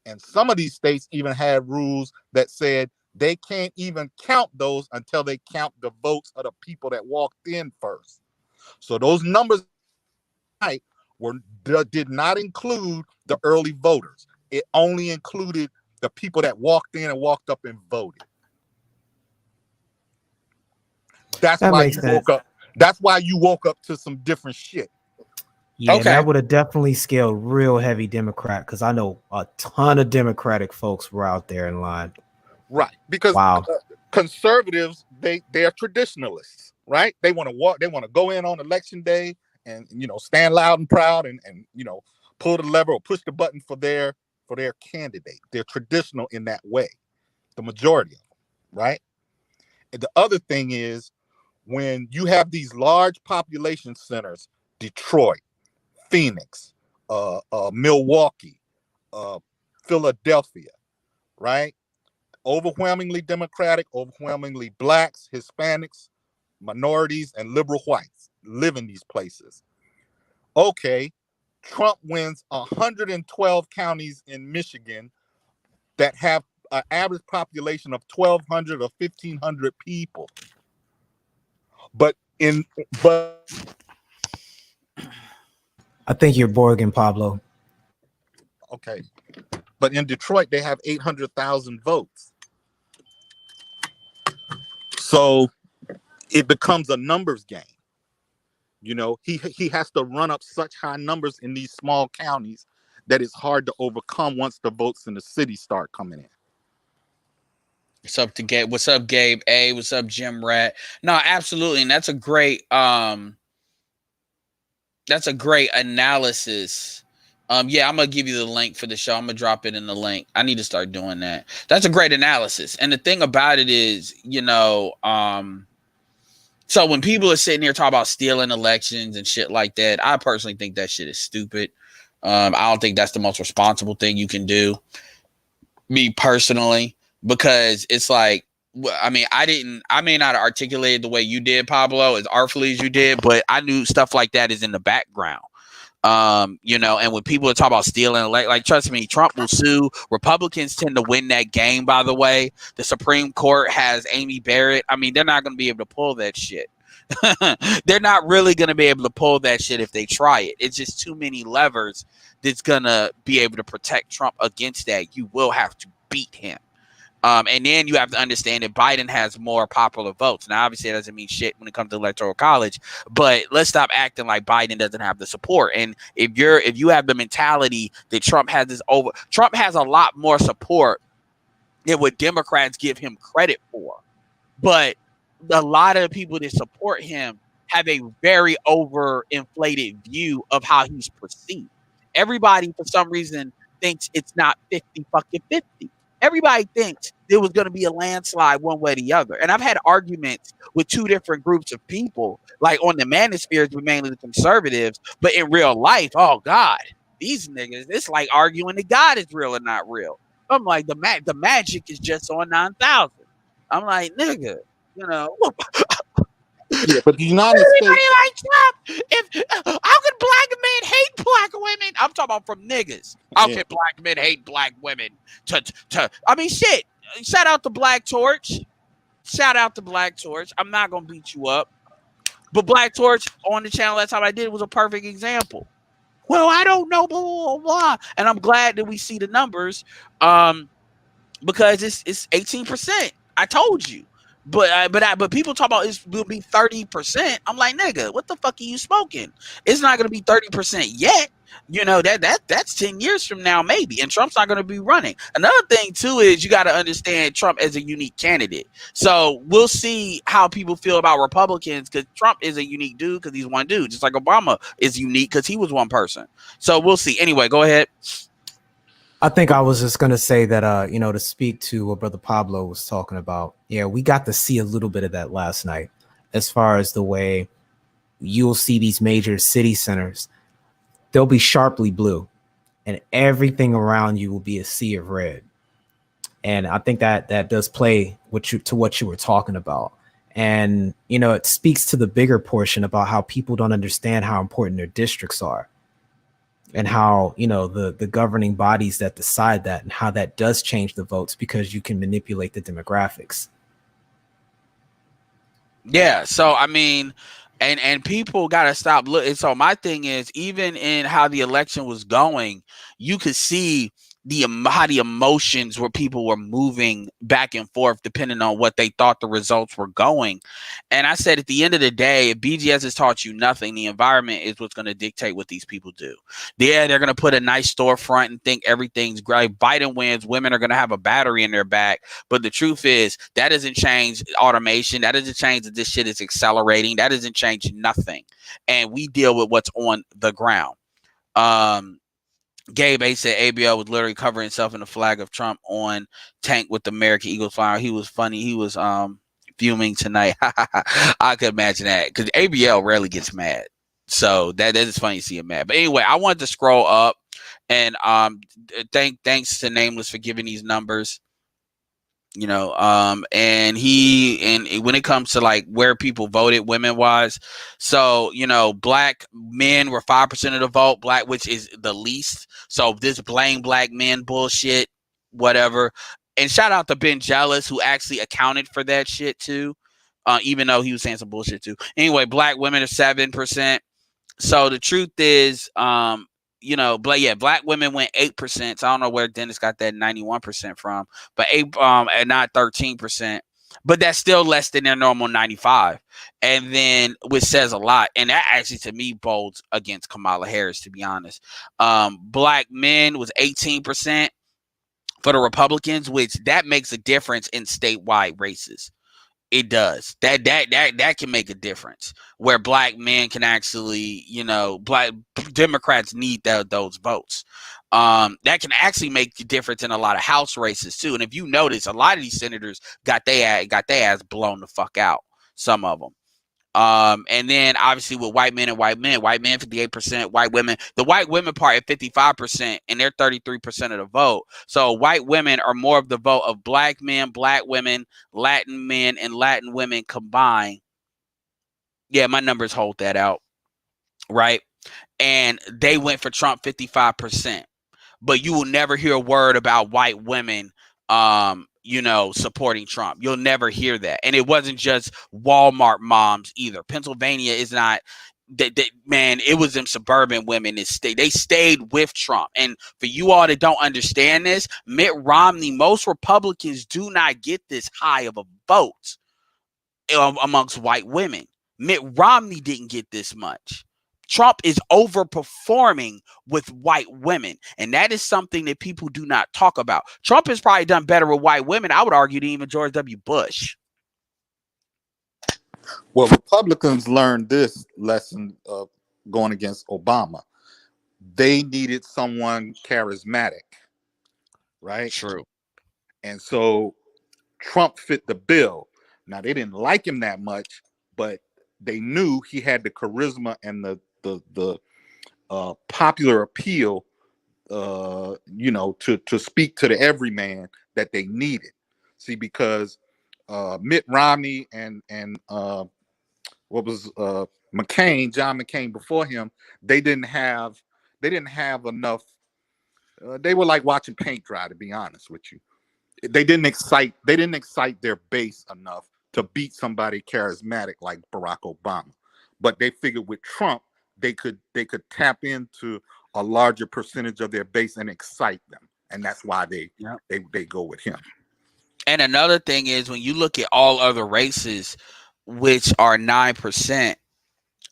S6: And some of these states even had rules that said they can't even count those until they count the votes of the people that walked in first. So those numbers did not include the early voters. It only included the people that walked in and walked up and voted. That's why you woke up. That's why you woke up to some different shit.
S4: Yeah, okay. That would have definitely scaled real heavy Democrat, because I know a ton of Democratic folks were out there in line.
S6: Right, because conservatives, they're traditionalists, right? They want to walk. They want to go in on election day and stand loud and proud and pull the lever or push the button for their candidate. They're traditional in that way. The majority of them, right? And the other thing is, when you have these large population centers, Detroit, Phoenix, Milwaukee, Philadelphia, right? Overwhelmingly Democratic, overwhelmingly blacks, Hispanics, minorities, and liberal whites live in these places. Okay, Trump wins 112 counties in Michigan that have an average population of 1,200 or 1,500 people. But
S4: I think you're Borgen, Pablo.
S6: Okay. But in Detroit, they have 800,000 votes. So it becomes a numbers game. He has to run up such high numbers in these small counties that it's hard to overcome once the votes in the city start coming in.
S1: What's up to Gabe? What's up, Gabe? A, what's up, Jim Rat? No, absolutely, and that's a great analysis. Yeah, I'm gonna give you the link for the show. I'm gonna drop it in the link. I need to start doing that. That's a great analysis. And the thing about it is, so when people are sitting here talking about stealing elections and shit like that, I personally think that shit is stupid. I don't think that's the most responsible thing you can do. Me personally. Because it's like, I mean, I may not articulate the way you did, Pablo, as artfully as you did, but I knew stuff like that is in the background. And when people are talking about stealing, like trust me, Trump will sue. Republicans tend to win that game, by the way. The Supreme Court has Amy Barrett. I mean, they're not going to be able to pull that shit. They're not really going to be able to pull that shit if they try it. It's just too many levers that's going to be able to protect Trump against that. You will have to beat him. And then you have to understand that Biden has more popular votes. Now, obviously, it doesn't mean shit when it comes to electoral college, but let's stop acting like Biden doesn't have the support. And if you have the mentality that Trump has a lot more support than what Democrats give him credit for. But a lot of the people that support him have a very overinflated view of how he's perceived. Everybody, for some reason, thinks it's not 50-50. Everybody thinks there was going to be a landslide one way or the other. And I've had arguments with two different groups of people, like on the manospheres, but mainly the conservatives. But in real life, oh, God, these niggas, it's like arguing that God is real or not real. I'm like, the magic is just on 9,000. I'm like, nigga,
S6: Yeah, but the United States.
S1: Like Trump. How could black men hate black women? I'm talking about from niggas. How can black men hate black women? I mean, shit. Shout out to Black Torch. I'm not gonna beat you up, but Black Torch on the channel last time I did it was a perfect example. Well, I don't know, blah blah blah, and I'm glad that we see the numbers, because it's 18%. I told you. But people talk about it will be 30%. I'm like, nigga, what the fuck are you smoking? It's not gonna be 30% yet. You know, that's 10 years from now, maybe. And Trump's not going to be running. Another thing, too, is you got to understand Trump as a unique candidate. So we'll see how people feel about Republicans, because Trump is a unique dude because he's one dude, just like Obama is unique because he was one person. So we'll see. Anyway, go ahead.
S4: I think I was just going to say that, you know, to speak to what Brother Pablo was talking about. Yeah, we got to see a little bit of that last night, as far as the way you'll see these major city centers. They'll be sharply blue, and everything around you will be a sea of red. And I think that does play to what you were talking about. And, you know, it speaks to the bigger portion about how people don't understand how important their districts are, and how, you know, the governing bodies that decide that, and how that does change the votes because you can manipulate the demographics.
S1: Yeah. So, I mean, and people got to stop looking. So my thing is, even in how the election was going, you could see how the emotions where people were moving back and forth depending on what they thought the results were going. And I said, at the end of the day, if BGS has taught you nothing, the environment is what's going to dictate what these people do. Yeah, they're going to put a nice storefront and think everything's great. Biden wins, women are going to have a battery in their back. But the truth is, that doesn't change automation. That doesn't change that this shit is accelerating. That doesn't change nothing. And we deal with what's on the ground. Gabe A said ABL was literally covering himself in the flag of Trump on tank with the American Eagles flower. He was funny. He was fuming tonight. I could imagine that, because ABL rarely gets mad. So that is funny to see him mad. But anyway, I wanted to scroll up and thanks to Nameless for giving these numbers. You know, and when it comes to like where people voted women wise, so, you know, black men were 5% of the vote, black, which is the least. So this blame black men bullshit, whatever. And shout out to Ben Jealous, who actually accounted for that shit too, even though he was saying some bullshit too. Anyway, black women are 7%. So the truth is, you know, black women went 8%. So I don't know where Dennis got that 91% from, but and not 13%. But that's still less than their normal 95. And then, which says a lot. And that actually, to me, bodes against Kamala Harris, to be honest. Black men was 18% for the Republicans, which that makes a difference in statewide races. It does. That can make a difference, where black men can actually, you know, black Democrats need those votes. That can actually make a difference in a lot of House races too. And if you notice, a lot of these senators got their ass blown the fuck out. Some of them. And then obviously with white men 58%, white women, the white women part at 55%, and they're 33% of the vote. So white women are more of the vote of black men, black women, Latin men, and Latin women combined. Yeah, my numbers hold that out, right? And they went for Trump 55%. But you will never hear a word about white women you know, supporting Trump. You'll never hear that. And it wasn't just Walmart moms either. Pennsylvania is not man, it was them suburban women that they stayed with Trump. And for you all that don't understand this, Mitt Romney, most Republicans do not get this high of a vote amongst white women. Mitt Romney didn't get this much. Trump is overperforming with white women. And that is something that people do not talk about. Trump has probably done better with white women, I would argue, than even George W. Bush.
S6: Well, Republicans learned this lesson of going against Obama. They needed someone charismatic, right?
S1: True.
S6: And so Trump fit the bill. Now, they didn't like him that much, but they knew he had the charisma and the popular appeal, you know, to speak to the everyman that they needed. See, because Mitt Romney and what was McCain, John McCain before him, they didn't have enough. They were like watching paint dry, to be honest with you. They didn't excite their base enough to beat somebody charismatic like Barack Obama. But they figured with Trump, they could tap into a larger percentage of their base and excite them, and that's why they go with him.
S1: And another thing is, when you look at all other races, which are 9%,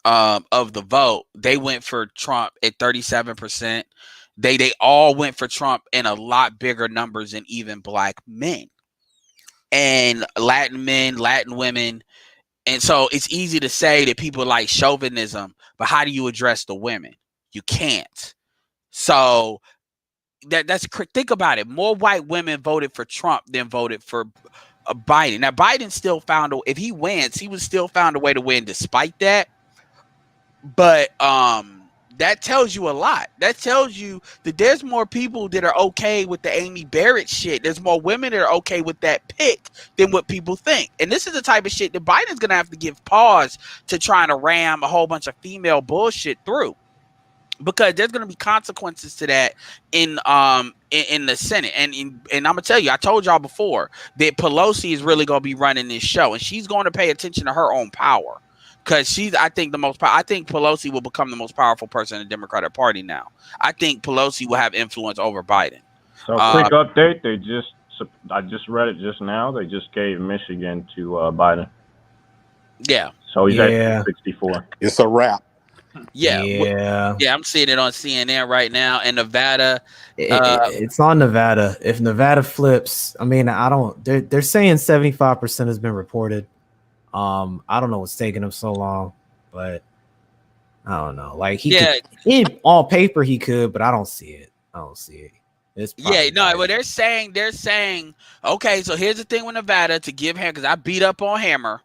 S1: of the vote, they went for Trump at 37%. They all went for Trump in a lot bigger numbers than even black men and Latin men, Latin women. And so it's easy to say that people like chauvinism, but how do you address the women? You can't. So that's think about it. More white women voted for Trump than voted for Biden. Now Biden still found if he wins, he would still found a way to win despite that. But that tells you a lot. That tells you that there's more people that are okay with the Amy Barrett shit. There's more women that are okay with that pick than what people think. And this is the type of shit that Biden's gonna have to give pause to trying to ram a whole bunch of female bullshit through, because there's going to be consequences to that in the Senate. And I'm gonna tell you, I told y'all before that Pelosi is really going to be running this show, and she's going to pay attention to her own power, because I think Pelosi will become the most powerful person in the Democratic Party now. I think Pelosi will have influence over Biden.
S5: So quick update, I just read it just now. They just gave Michigan to Biden.
S1: Yeah.
S5: So he's at 64.
S6: It's a wrap.
S1: Yeah, I'm seeing it on CNN right now. And Nevada,
S4: it's on Nevada. If Nevada flips, I mean, they're saying 75% has been reported. I don't know what's taking them so long, but I don't know. Like in all paper he could, but I don't see it.
S1: But they're saying, okay, so here's the thing with Nevada, to give him, because I beat up on Hammer.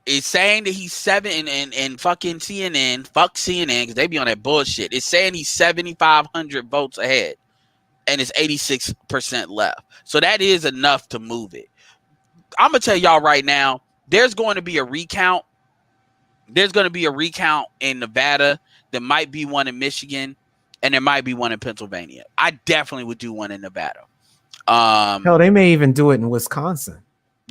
S1: It's saying that he's 7 and fucking CNN, fuck CNN, because they be on that bullshit. It's saying he's 7,500 votes ahead, and it's 86% left. So that is enough to move it. I'm gonna tell y'all right now, there's going to be a recount. There's going to be a recount in Nevada. There might be one in Michigan, and there might be one in Pennsylvania. I definitely would do one in Nevada.
S4: Hell, they may even do it in Wisconsin.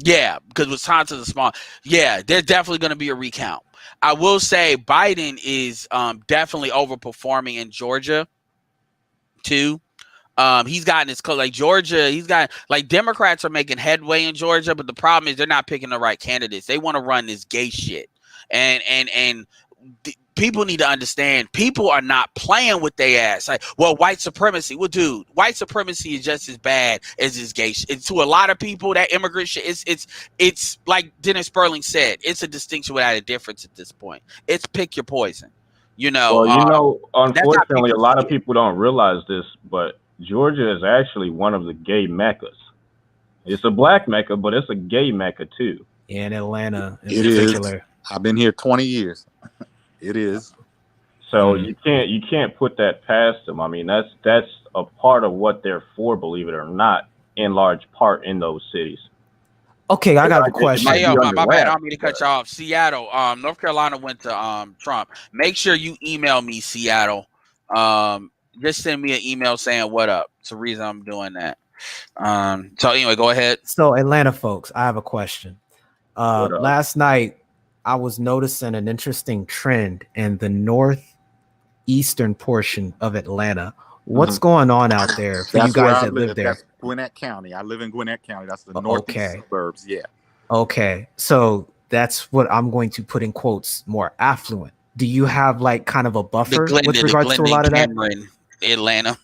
S1: Yeah, because Wisconsin's a small. Yeah, there's definitely going to be a recount. I will say Biden is definitely overperforming in Georgia too. He's gotten his like Georgia. He's got like Democrats are making headway in Georgia, but the problem is they're not picking the right candidates. They want to run this gay shit, and people need to understand. People are not playing with their ass. Like, well, white supremacy. Well, dude, white supremacy is just as bad as this gay shit. And to a lot of people, that immigrant shit, it's like Dennis Sperling said, it's a distinction without a difference at this point. It's pick your poison.
S5: Unfortunately, a lot of people don't realize this, but Georgia is actually one of the gay meccas. It's a black mecca, but it's a gay mecca too.
S4: Yeah, in Atlanta, in
S6: particular. Is. I've been here 20 years. It is.
S5: So you can't put that past them. I mean, that's a part of what they're for, believe it or not, in large part in those cities.
S4: Okay, I got a question.
S1: Hey, my bad. I don't mean to cut you off. Seattle, North Carolina went to Trump. Make sure you email me, Seattle. Just send me an email saying what up. It's the reason I'm doing that. So anyway, go ahead.
S4: So Atlanta folks, I have a question. Last night I was noticing an interesting trend in the northeastern portion of Atlanta. What's going on out there for you guys that live there?
S6: That's Gwinnett County. I live in Gwinnett County. That's the northeast suburbs. Yeah.
S4: Okay. So that's what I'm going to put in quotes, more affluent. Do you have like kind of a buffer with regards to a lot of that?
S1: Atlanta.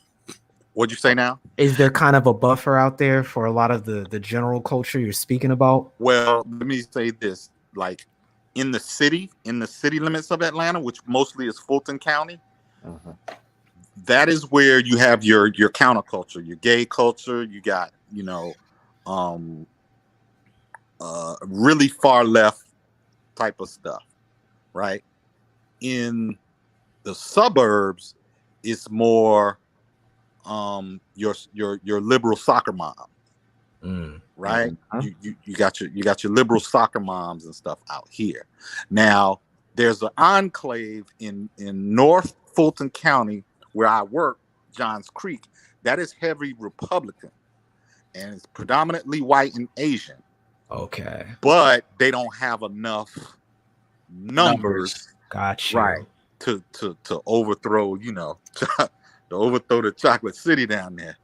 S6: What'd you say now?
S4: Is there kind of a buffer out there for a lot of the general culture you're speaking about?
S6: Well, let me say this. Like in the city limits of Atlanta, which mostly is Fulton County, that is where you have your counterculture, your gay culture. You got, really far left type of stuff, right? In the suburbs, it's more your liberal soccer mom, right? You got your liberal soccer moms and stuff out here. Now there's an enclave in North Fulton County where I work, Johns Creek, that is heavy Republican, and it's predominantly white and Asian.
S4: Okay,
S6: but they don't have enough numbers.
S4: Gotcha.
S6: Right. To overthrow, to overthrow the chocolate city down there.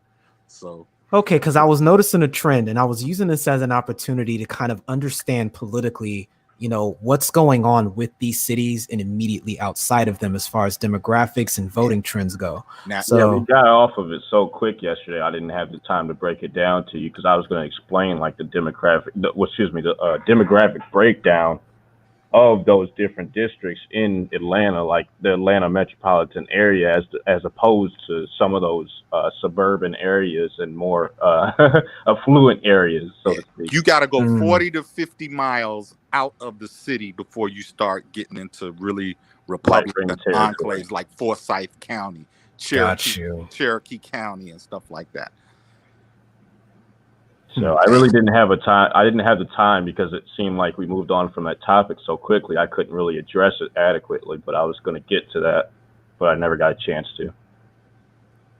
S6: So
S4: okay, because I was noticing a trend, and I was using this as an opportunity to kind of understand politically what's going on with these cities and immediately outside of them as far as demographics and voting trends go.
S5: We got off of it so quick yesterday. I didn't have the time to break it down to you because I was going to explain like the demographic breakdown of those different districts in Atlanta, like the Atlanta metropolitan area, as opposed to some of those suburban areas and more affluent areas, so to speak.
S6: You got to go 40 to 50 miles out of the city before you start getting into really Republican enclaves like Forsyth County, Cherokee County, and stuff like that.
S5: So I really didn't have the time because it seemed like we moved on from that topic so quickly. I couldn't really address it adequately, but I was going to get to that, but I never got a chance to.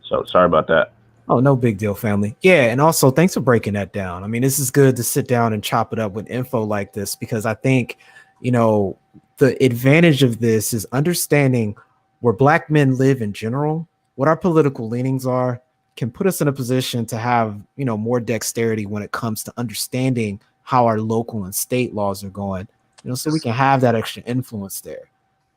S5: So sorry about that.
S4: Oh, no big deal, family. Yeah, and also thanks for breaking that down. I mean, this is good to sit down and chop it up with info like this because I think, the advantage of this is understanding where Black men live in general, what our political leanings are, can put us in a position to have, more dexterity when it comes to understanding how our local and state laws are going, so we can have that extra influence there.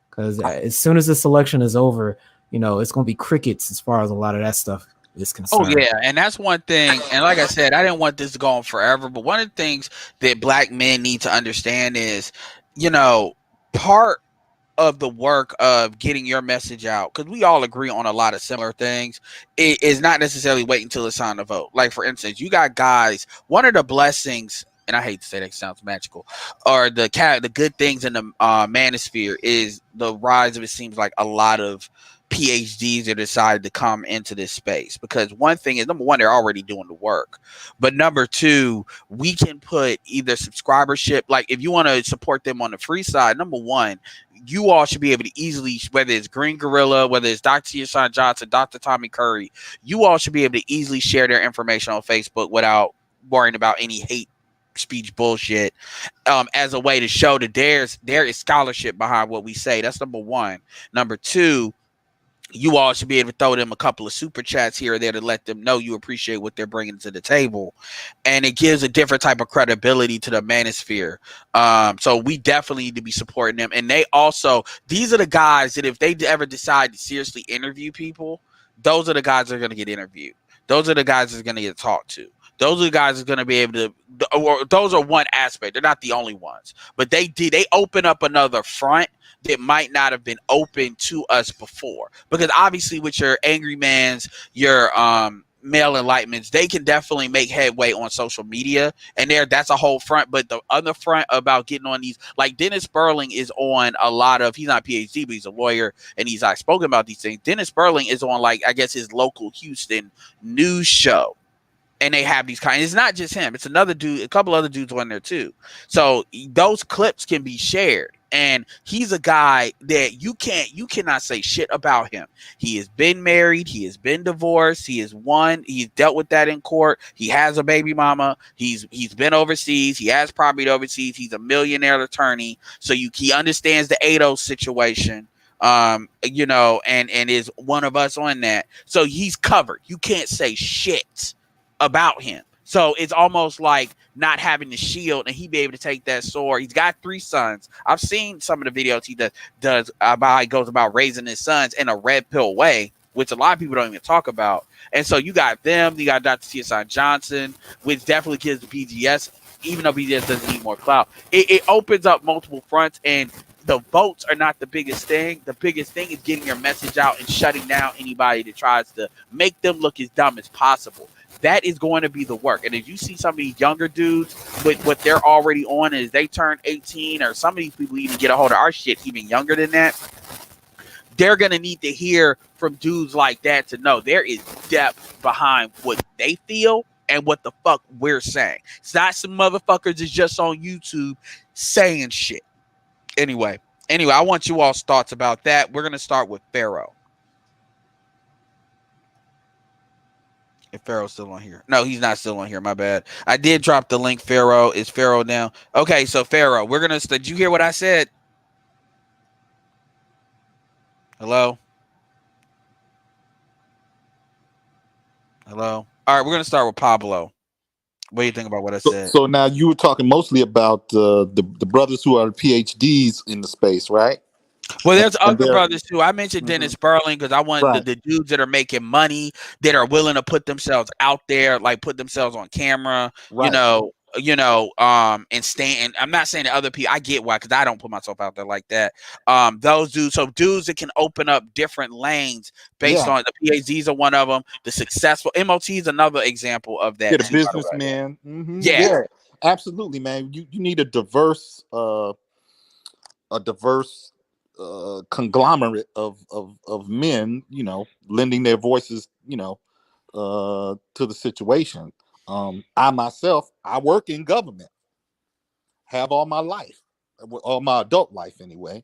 S4: Because as soon as this election is over, it's going to be crickets as far as a lot of that stuff is concerned.
S1: Oh, yeah. And that's one thing. And like I said, I didn't want this to go on forever. But one of the things that Black men need to understand is, part of the work of getting your message out, because we all agree on a lot of similar things, it is not necessarily waiting until it's time to vote. Like, for instance, you got guys, one of the blessings, and I hate to say that, it sounds magical, or the good things in the manosphere is the rise of, it seems like, a lot of PhDs that decided to come into this space. Because one thing is, number one, they're already doing the work, but number two, we can put either subscribership, like if you want to support them on the free side, number one, you all should be able to easily, whether it's Green Gorilla, whether it's Dr. Yashawn Johnson, Dr. Tommy Curry, you all should be able to easily share their information on Facebook without worrying about any hate speech bullshit, as a way to show that there is scholarship behind what we say. That's number one. Number two, you all should be able to throw them a couple of super chats here or there to let them know you appreciate what they're bringing to the table. And it gives a different type of credibility to the manosphere. So we definitely need to be supporting them. And these are the guys that if they ever decide to seriously interview people, those are the guys that are going to get interviewed. Those are the guys that are going to get talked to. Those are the guys that are going to be able to, or those are one aspect. They're not the only ones, but they open up another front that might not have been open to us before. Because obviously with your angry mans, your male enlightenments, they can definitely make headway on social media, and that's a whole front. But the other front about getting on these, like Dennis Sperling is on a lot of, he's not a PhD, but he's a lawyer and he's spoken about these things. Dennis Sperling is on, like, I guess his local Houston news show. And they have these it's not just him, it's another dude, a couple other dudes on there too. So those clips can be shared. And he's a guy that you cannot say shit about him. He has been married, he has been divorced, he's dealt with that in court, he has a baby mama, he's been overseas, he has property overseas, he's a millionaire attorney. So he understands the ADO situation. And is one of us on that. So he's covered. You can't say shit about him. So it's almost like not having the shield, and he be able to take that sword. He's got 3 sons. I've seen some of the videos he does about, he goes about raising his sons in a red pill way, which a lot of people don't even talk about. And so you got them, you got Dr. Yashawn Johnson, which definitely gives the BGS, even though BGS doesn't need more clout, it opens up multiple fronts. And the votes are not the biggest thing. The biggest thing is getting your message out and shutting down anybody that tries to make them look as dumb as possible. That is going to be the work. And if you see some of these younger dudes with what they're already on, is they turn 18, or some of these people even get a hold of our shit even younger than that, they're going to need to hear from dudes like that to know there is depth behind what they feel and what the fuck we're saying. It's not some motherfuckers that's just on YouTube saying shit. Anyway, I want you all's thoughts about that. We're going to start with Pharaoh. If Pharaoh's still on here. No, he's not still on here. My bad. I did drop the link. Pharaoh. Is Pharaoh now? Okay, so Pharaoh, we're going to... Did you hear what I said? Hello? All right, we're going to start with Pablo. What do you think about what I said?
S6: So now you were talking mostly about the brothers who are PhDs in the space, right?
S1: Well, there's
S6: And
S1: other brothers too. I mentioned Dennis Sperling because I want
S6: right,
S1: the dudes that are making money, that are willing to put themselves out there, like put themselves on camera,
S6: right.
S1: and stand. I'm not saying that other people. I get why, because I don't put myself out there like that. Those dudes, so dudes that can open up different lanes based
S6: Yeah,
S1: on the PhDs are one of them. The successful MOT is another example of
S6: yeah.
S1: that
S6: The
S1: too. By the way,
S6: businessman.
S1: yeah,
S6: Yeah, absolutely, man. You need a diverse conglomerate of men, lending their voices, to the situation. I myself, I work in government, have all my life, all my adult life anyway.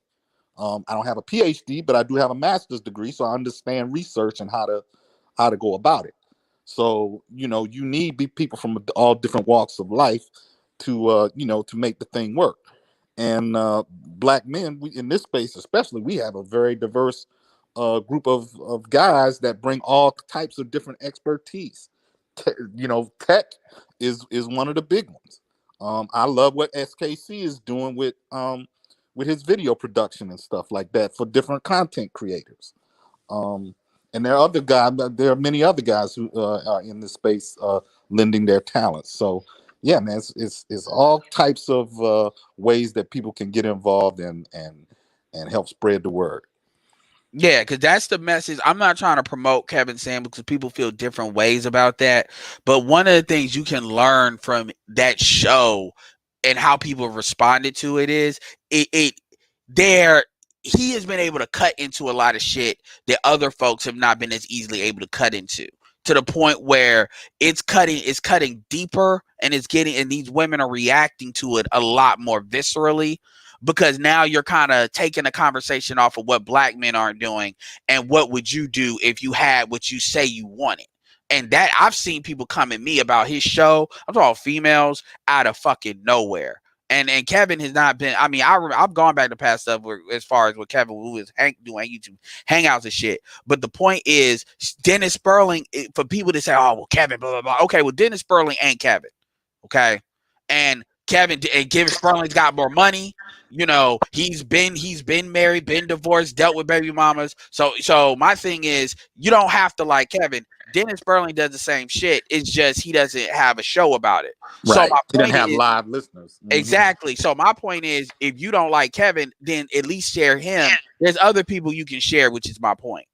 S6: I don't have a PhD, but I do have a master's degree, so I understand research and how to go about it. So you need people from all different walks of life to make the thing work. And black men, in this space especially, we have a very diverse group of guys that bring all types of different expertise. Tech is one of the big ones. I love what SKC is doing with his video production and stuff like that for different content creators. Um, and there are other guys. There are many other guys who are in this space lending their talents. So yeah, man, it's all types of ways that people can get involved and help spread the word.
S1: yeah, because that's the message. I'm not trying to promote Kevin Samuels because people feel different ways about that. But one of the things you can learn from that show and how people responded to it is it there he has been able to cut into a lot of shit that other folks have not been as easily able to cut into, to the point where it's cutting deeper, and these women are reacting to it a lot more viscerally, because now you're kind of taking a conversation off of what black men aren't doing and what would you do if you had what you say you wanted. And that I've seen people come at me about his show. I'm talking females out of fucking nowhere. And Kevin has not been. I mean, I've gone back to past stuff as far as what Kevin Wu is doing YouTube hangouts and shit. But the point is, Dennis Sperling, for people to say, "Oh, well, Kevin, blah blah blah." Okay, well, Dennis Sperling ain't Kevin. Okay, and Kevin Sperling's got more money. He's been married, been divorced, dealt with baby mamas. So my thing is, you don't have to like Kevin. Dennis Sperling does the same shit. It's just he doesn't have a show about it. So
S6: Right.
S1: my
S6: He didn't
S1: point
S6: have
S1: is,
S6: live listeners.
S1: exactly. So my point is, if you don't like Kevin, then at least share him. There's other people you can share, which is my point.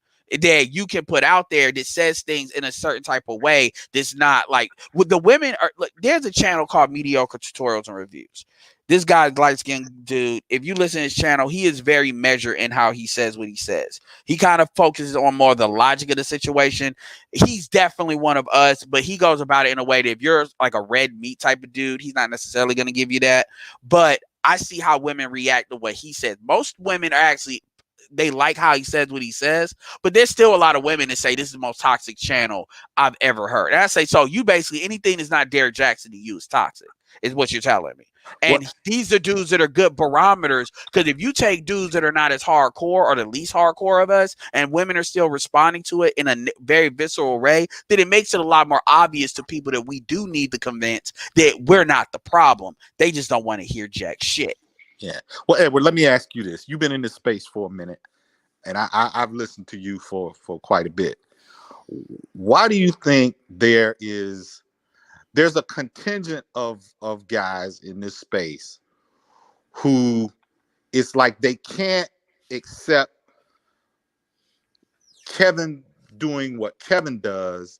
S1: That you can put out there that says things in a certain type of way that's not like with the women are. Like, there's a channel called Mediocre Tutorials and Reviews. This guy's light skinned dude. If you listen to his channel, he is very measured in how he says what he says. He kind of focuses on more the logic of the situation. He's definitely one of us, but he goes about it in a way that if you're like a red meat type of dude, he's not necessarily going to give you that. But I see how women react to what he says. Most women are actually, they like how he says what he says, but there's still a lot of women that say this is the most toxic channel I've ever heard. And I say, so you basically, anything that's not Derek Jackson to you is toxic, is what you're telling me. And these are dudes that are good barometers, because if you take dudes that are not as hardcore or the least hardcore of us, and women are still responding to it in a very visceral way, then it makes it a lot more obvious to people that we do need to convince that we're not the problem. They just don't want to hear jack shit.
S6: Yeah. Well, Edward, let me ask you this. You've been in this space for a minute, and I've listened to you for quite a bit. Why do you think there's a contingent of guys in this space who it's like they can't accept Kevin doing what Kevin does,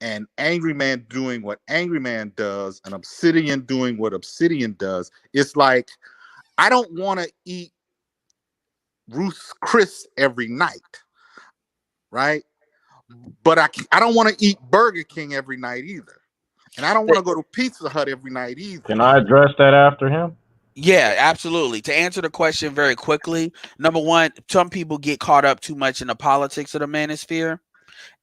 S6: and Angry Man doing what Angry Man does, and Obsidian doing what Obsidian does? It's like, I don't want to eat Ruth's Chris every night, right? But I don't want to eat Burger King every night either. And I don't want to go to Pizza Hut every night either.
S5: Can I address that after him?
S1: Yeah, absolutely. To answer the question very quickly, number one, some people get caught up too much in the politics of the manosphere,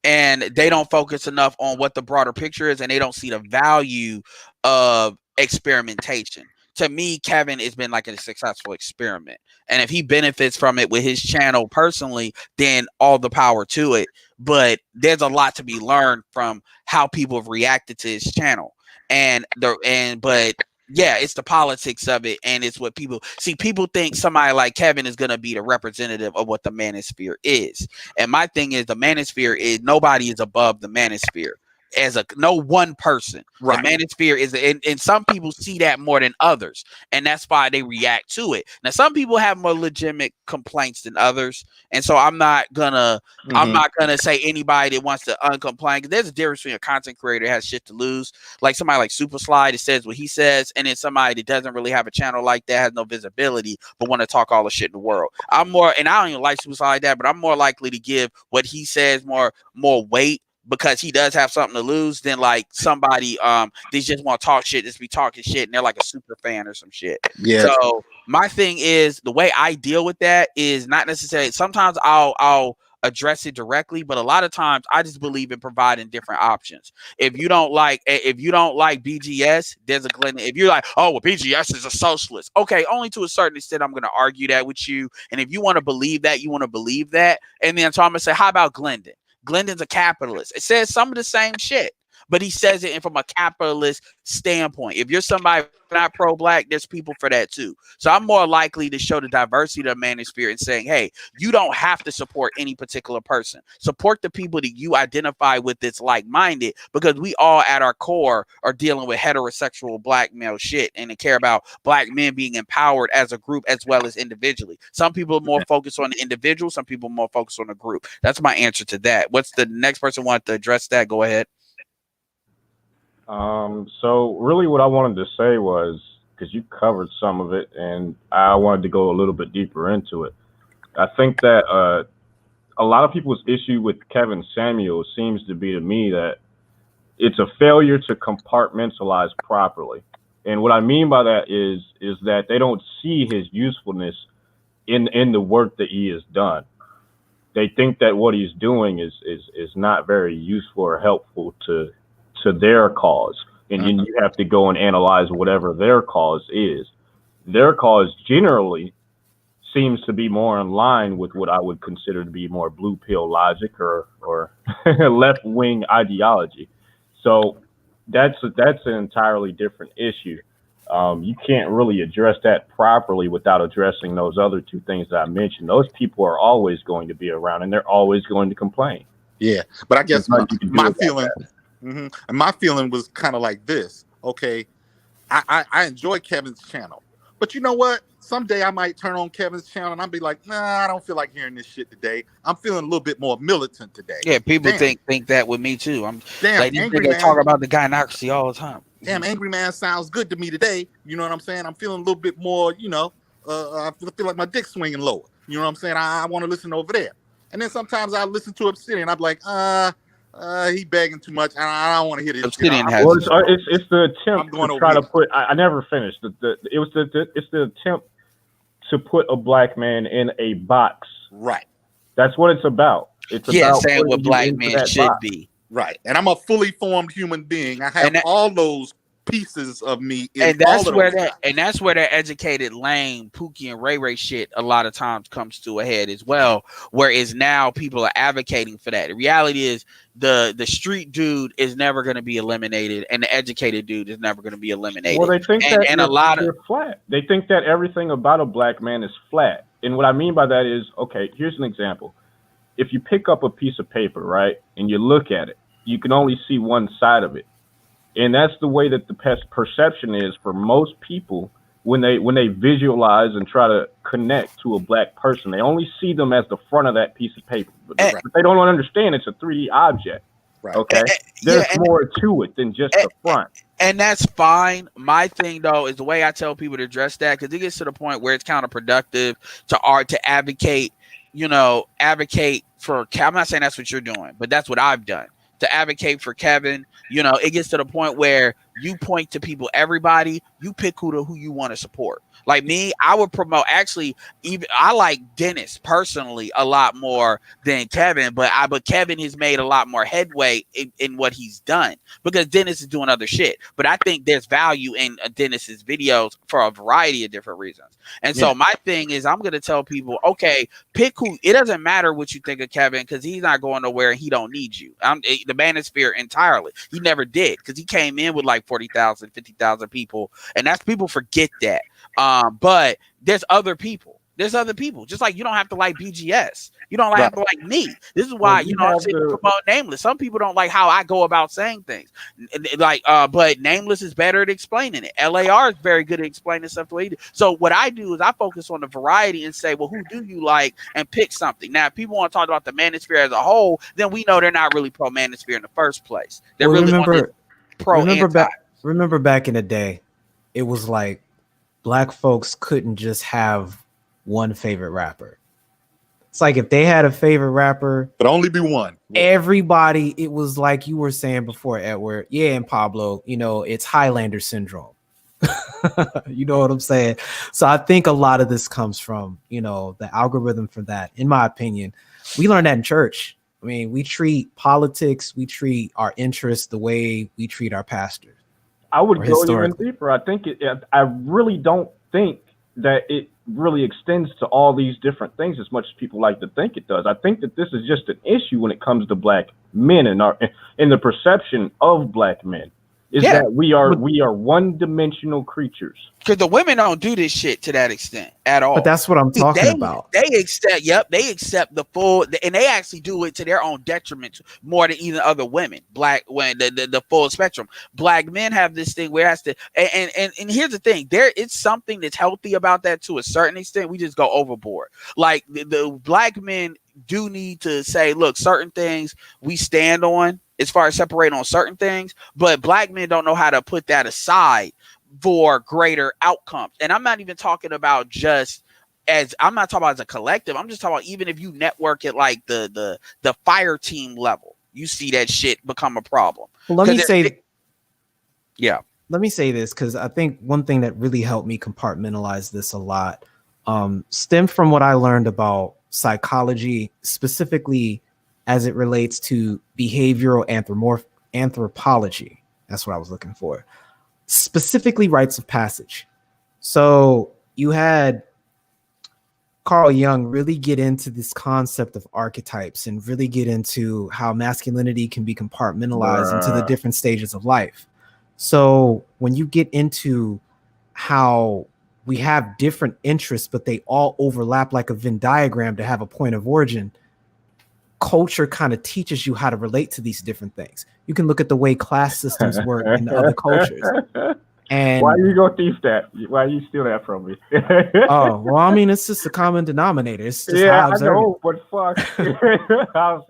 S1: and they don't focus enough on what the broader picture is, and they don't see the value of experimentation. to me, Kevin has been like a successful experiment. And if he benefits from it with his channel personally, then all the power to it. But there's a lot to be learned from how people have reacted to his channel. But yeah, it's the politics of it, and it's what people see. People think somebody like Kevin is going to be the representative of what the manosphere is. And my thing is, the manosphere is nobody is above the manosphere. As no one person, right? The manosphere is, and some people see that more than others, and that's why they react to it. Now, some people have more legitimate complaints than others, and so I'm not gonna say anybody that wants to uncomplain, because there's a difference between a content creator that has shit to lose, like somebody like Super Slide that says what he says, and then somebody that doesn't really have a channel like that, has no visibility, but want to talk all the shit in the world. And I don't even like Super Slide like that, but I'm more likely to give what he says more weight, because he does have something to lose, than like somebody they just want to talk shit, just be talking shit, and they're like a super fan or some shit. Yeah. So my thing is, the way I deal with that is not necessarily, sometimes I'll address it directly, but a lot of times I just believe in providing different options. If you don't like BGS, there's a Glendon. If you're like, oh well, BGS is a socialist, okay, only to a certain extent I'm going to argue that with you. And if you want to believe that, you want to believe that. And then so I'm going to say, how about Glendon? Glendon's a capitalist. It says some of the same shit, but he says it from a capitalist standpoint. If you're somebody not pro-black, there's people for that too. So I'm more likely to show the diversity of the manosphere and saying, hey, you don't have to support any particular person. Support the people that you identify with that's like-minded, because we all at our core are dealing with heterosexual black male shit, and they care about black men being empowered as a group as well as individually. Some people are more focused on the individual, some people are more focused on the group. That's my answer to that. What's the next person want to address that? Go ahead.
S5: So really what I wanted to say was, because you covered some of it and I wanted to go a little bit deeper into it. I think that a lot of people's issue with Kevin Samuels seems to be, to me, that it's a failure to compartmentalize properly. And what I mean by that is that they don't see his usefulness in the work that he has done. They think that what he's doing is not very useful or helpful to their cause. And then you have to go and analyze whatever their cause is. Their cause generally seems to be more in line with what I would consider to be more blue pill logic or left wing ideology. So that's an entirely different issue. You can't really address that properly without addressing those other two things that I mentioned. Those people are always going to be around, and they're always going to complain.
S6: Yeah, but I guess my feeling. And my feeling was kind of like this. Okay, I enjoy Kevin's channel, but you know what? Someday I might turn on Kevin's channel and I'll be like, nah, I don't feel like hearing this shit today. I'm feeling a little bit more militant today.
S1: Yeah, people think that with me too. I'm like, these niggas talk about the gynocracy all the time.
S6: Damn, Angry Man sounds good to me today. You know what I'm saying? I'm feeling a little bit more, I feel like my dick's swinging lower. You know what I'm saying? I want to listen over there. And then sometimes I listen to Obsidian and I'm like, he begging too much. I don't want to hear this.
S5: Obsidian it's the attempt to try to put. I never finished. It's the attempt to put a black man in a box.
S6: Right.
S5: That's what it's about. It's about
S1: saying what black men should be.
S6: Right. And I'm a fully formed human being. I have all those pieces of me in
S1: and that's where that educated lame Pookie and Ray Ray shit a lot of times comes to a head as well, whereas now people are advocating for that. The reality is the street dude is never going to be eliminated, and the educated dude is never going to be eliminated.
S5: Well, they think they're flat. They think that everything about a black man is flat. And what I mean by that is, okay, here's an example. If you pick up a piece of paper, right, and you look at it, you can only see one side of it. And that's the way that the perception is for most people when they visualize and try to connect to a black person. They only see them as the front of that piece of paper, but they don't understand it's a 3D object. Right. Okay, there's more to it than just the front.
S1: And that's fine. My thing though is the way I tell people to address that, because it gets to the point where it's counterproductive to advocate for. I'm not saying that's what you're doing, but that's what I've done. To advocate for Kevin, it gets to the point where you point to people, everybody, you pick who you want to support. Like me, I would promote, actually, even I like Dennis personally a lot more than Kevin, but Kevin has made a lot more headway in what he's done, because Dennis is doing other shit. But I think there's value in Dennis's videos for a variety of different reasons. And so my thing is, I'm gonna tell people, okay, pick who. It doesn't matter what you think of Kevin, because he's not going nowhere and he don't need you. The manosphere entirely. He never did, because he came in with like 40,000, 50,000 people, and that's, people forget that. But there's other people. There's other people. Just like you don't have to like BGS. You don't have to like me. This is why, I'm saying promote Nameless. Some people don't like how I go about saying things. Like, but Nameless is better at explaining it. LAR is very good at explaining stuff the way he do. So what I do is I focus on the variety and say, well, who do you like, and pick something. Now, if people want to talk about the manosphere as a whole, then we know they're not really pro manosphere in the first place. They're really pro anti.
S4: Remember back in the day, it was like Black folks couldn't just have one favorite rapper. It's like if they had a favorite rapper,
S6: but only be one.
S4: Everybody, it was like you were saying before, Edward. Yeah, and Pablo, it's Highlander syndrome. You know what I'm saying? So I think a lot of this comes from, the algorithm for that. In my opinion, we learned that in church. I mean, we treat politics, we treat our interests the way we treat our pastors.
S5: I would go even deeper. I really don't think that it really extends to all these different things as much as people like to think it does. I think that this is just an issue when it comes to Black men and in the perception of Black men. Is that we are one-dimensional creatures.
S1: Because the women don't do this shit to that extent at all.
S4: But that's what I'm talking about.
S1: They accept the full, and they actually do it to their own detriment more than even other women. Black, when the full spectrum. Black men have this thing where it has to, and here's the thing, it's something that's healthy about that to a certain extent. We just go overboard. Like the Black men do need to say, look, certain things we stand on, as far as separating on certain things, but Black men don't know how to put that aside for greater outcomes. And I'm not even talking about I'm not talking about as a collective. I'm just talking about even if you network at like the fire team level, you see that shit become a problem.
S4: Well, let me say this, because I think one thing that really helped me compartmentalize this a lot stemmed from what I learned about psychology, specifically as it relates to behavioral anthropology. That's what I was looking for. Specifically rites of passage. So you had Carl Jung really get into this concept of archetypes and really get into how masculinity can be compartmentalized into the different stages of life. So when you get into how we have different interests, but they all overlap like a Venn diagram to have a point of origin, culture kind of teaches you how to relate to these different things. You can look at the way class systems work in other cultures. And
S5: why you go thief that? Why you steal that from me?
S4: Oh, well, I mean, it's just a common denominator. It's just
S5: I know, but fuck.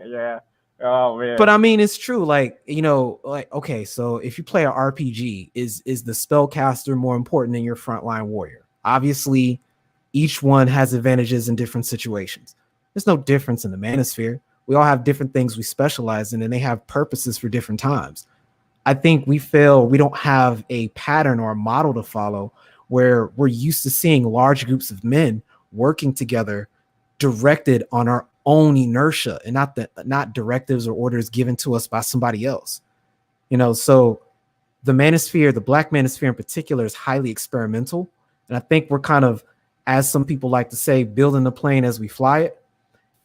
S5: Yeah. Oh man.
S4: But I mean, it's true. Like, okay, so if you play an RPG, is the spellcaster more important than your frontline warrior? Obviously, each one has advantages in different situations. There's no difference in the manosphere. We all have different things we specialize in, and they have purposes for different times. I think we don't have a pattern or a model to follow where we're used to seeing large groups of men working together, directed on our own inertia and not directives or orders given to us by somebody else. So the manosphere, the Black manosphere in particular, is highly experimental. And I think we're kind of, as some people like to say, building the plane as we fly it,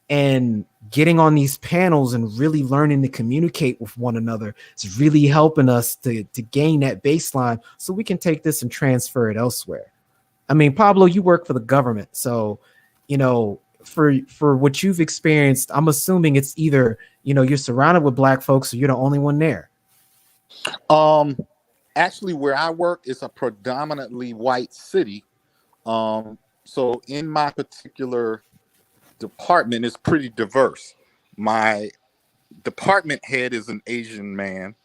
S4: and getting on these panels and really learning to communicate with one another is really helping us to gain that baseline so we can take this and transfer it elsewhere. I mean, Pablo, you work for the government. So, for what you've experienced, I'm assuming it's either, you're surrounded with Black folks or you're the only one there.
S6: Actually, where I work is a predominantly white city. So in my particular department is pretty diverse. My department head is an Asian man.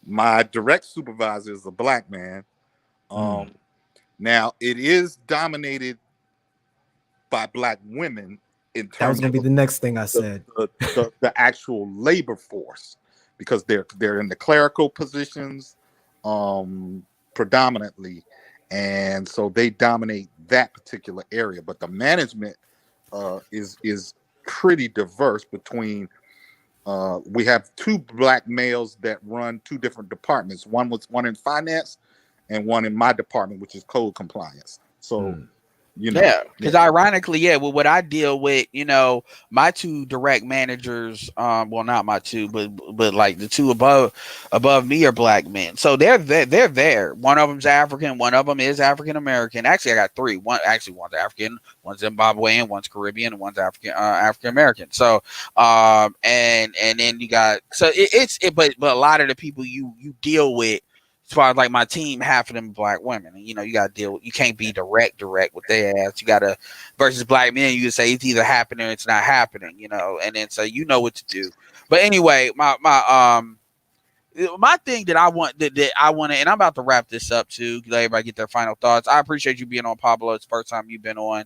S6: My direct supervisor is a Black man. Now it is dominated by Black women in terms
S4: that was going to be the next thing I said.
S6: The actual labor force, because they're in the clerical positions. predominantly, and so they dominate that particular area. But the management is pretty diverse between. We have 2 black males that run 2 different departments. One in finance, and one in my department, which is code compliance. So,
S1: because ironically, well, what I deal with, my 2 direct managers, well, not my 2, but like the 2 above me are black men. So they're there. One of them's African, one of them is African American. Actually, I got 3. One's African, one's Zimbabwean, one's Caribbean, and one's African American. So, and then you got but a lot of the people you deal with, as far as like my team, half of them black women, and you got to deal with, you can't be direct with their ass. You got to, versus black men, you can say it's either happening or it's not happening, and then so what to do. But anyway, my thing that I want that I want to, and I'm about to wrap this up too, let everybody get their final thoughts. I appreciate you being on, Pablo. It's the first time you've been on.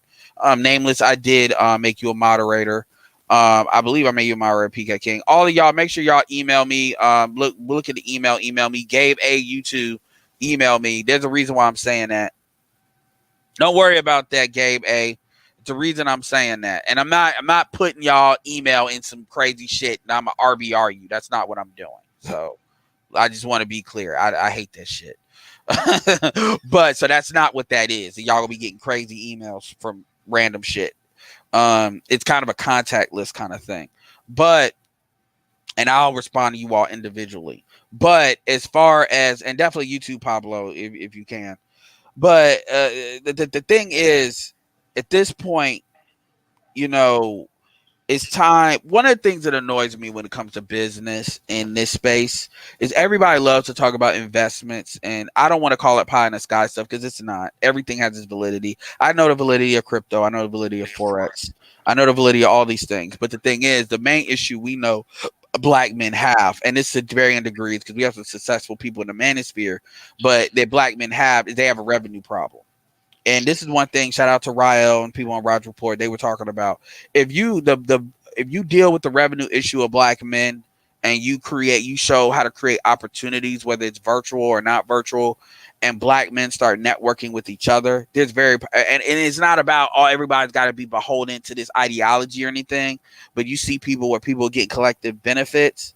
S1: Nameless, I did make you a moderator. I believe I made you my PK King. All of y'all, make sure y'all email me. Look at the email me. Gabe A, you too. Email me. There's a reason why I'm saying that. Don't worry about that, Gabe A. It's the reason I'm saying that. And I'm not putting y'all email in some crazy shit and I'm a RBR you. That's not what I'm doing. So I just want to be clear. I hate that shit. But so that's not what that is. Y'all gonna be getting crazy emails from random shit. It's kind of a contact list kind of thing, and I'll respond to you all individually. But as far as, and definitely you too, Pablo, if you can. But the thing is, at this point, it's time. One of the things that annoys me when it comes to business in this space is everybody loves to talk about investments, and I don't want to call it pie in the sky stuff because it's not. Everything has its validity. I know the validity of crypto. I know the validity of Forex. I know the validity of all these things. But the thing is, the main issue we know black men have, and it's to varying degrees because we have some successful people in the manosphere, but that black men have is they have a revenue problem. And this is one thing. Shout out to Rael and people on Raj Report. They were talking about if you deal with the revenue issue of black men and you show how to create opportunities, whether it's virtual or not virtual, and black men start networking with each other. There's and it's not about everybody's got to be beholden to this ideology or anything, but you see people where people get collective benefits.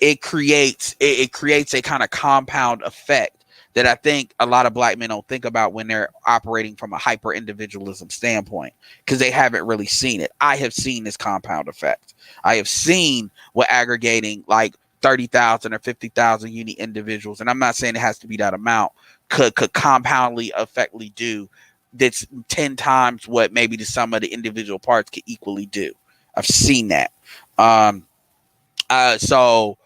S1: It creates a kind of compound effect that I think a lot of black men don't think about when they're operating from a hyper individualism standpoint because they haven't really seen it. I have seen this compound effect. I have seen what aggregating like 30,000 or 50,000 unique individuals, and I'm not saying it has to be that amount, could compoundly effectively do. That's 10 times what maybe the sum of the individual parts could equally do. I've seen that. So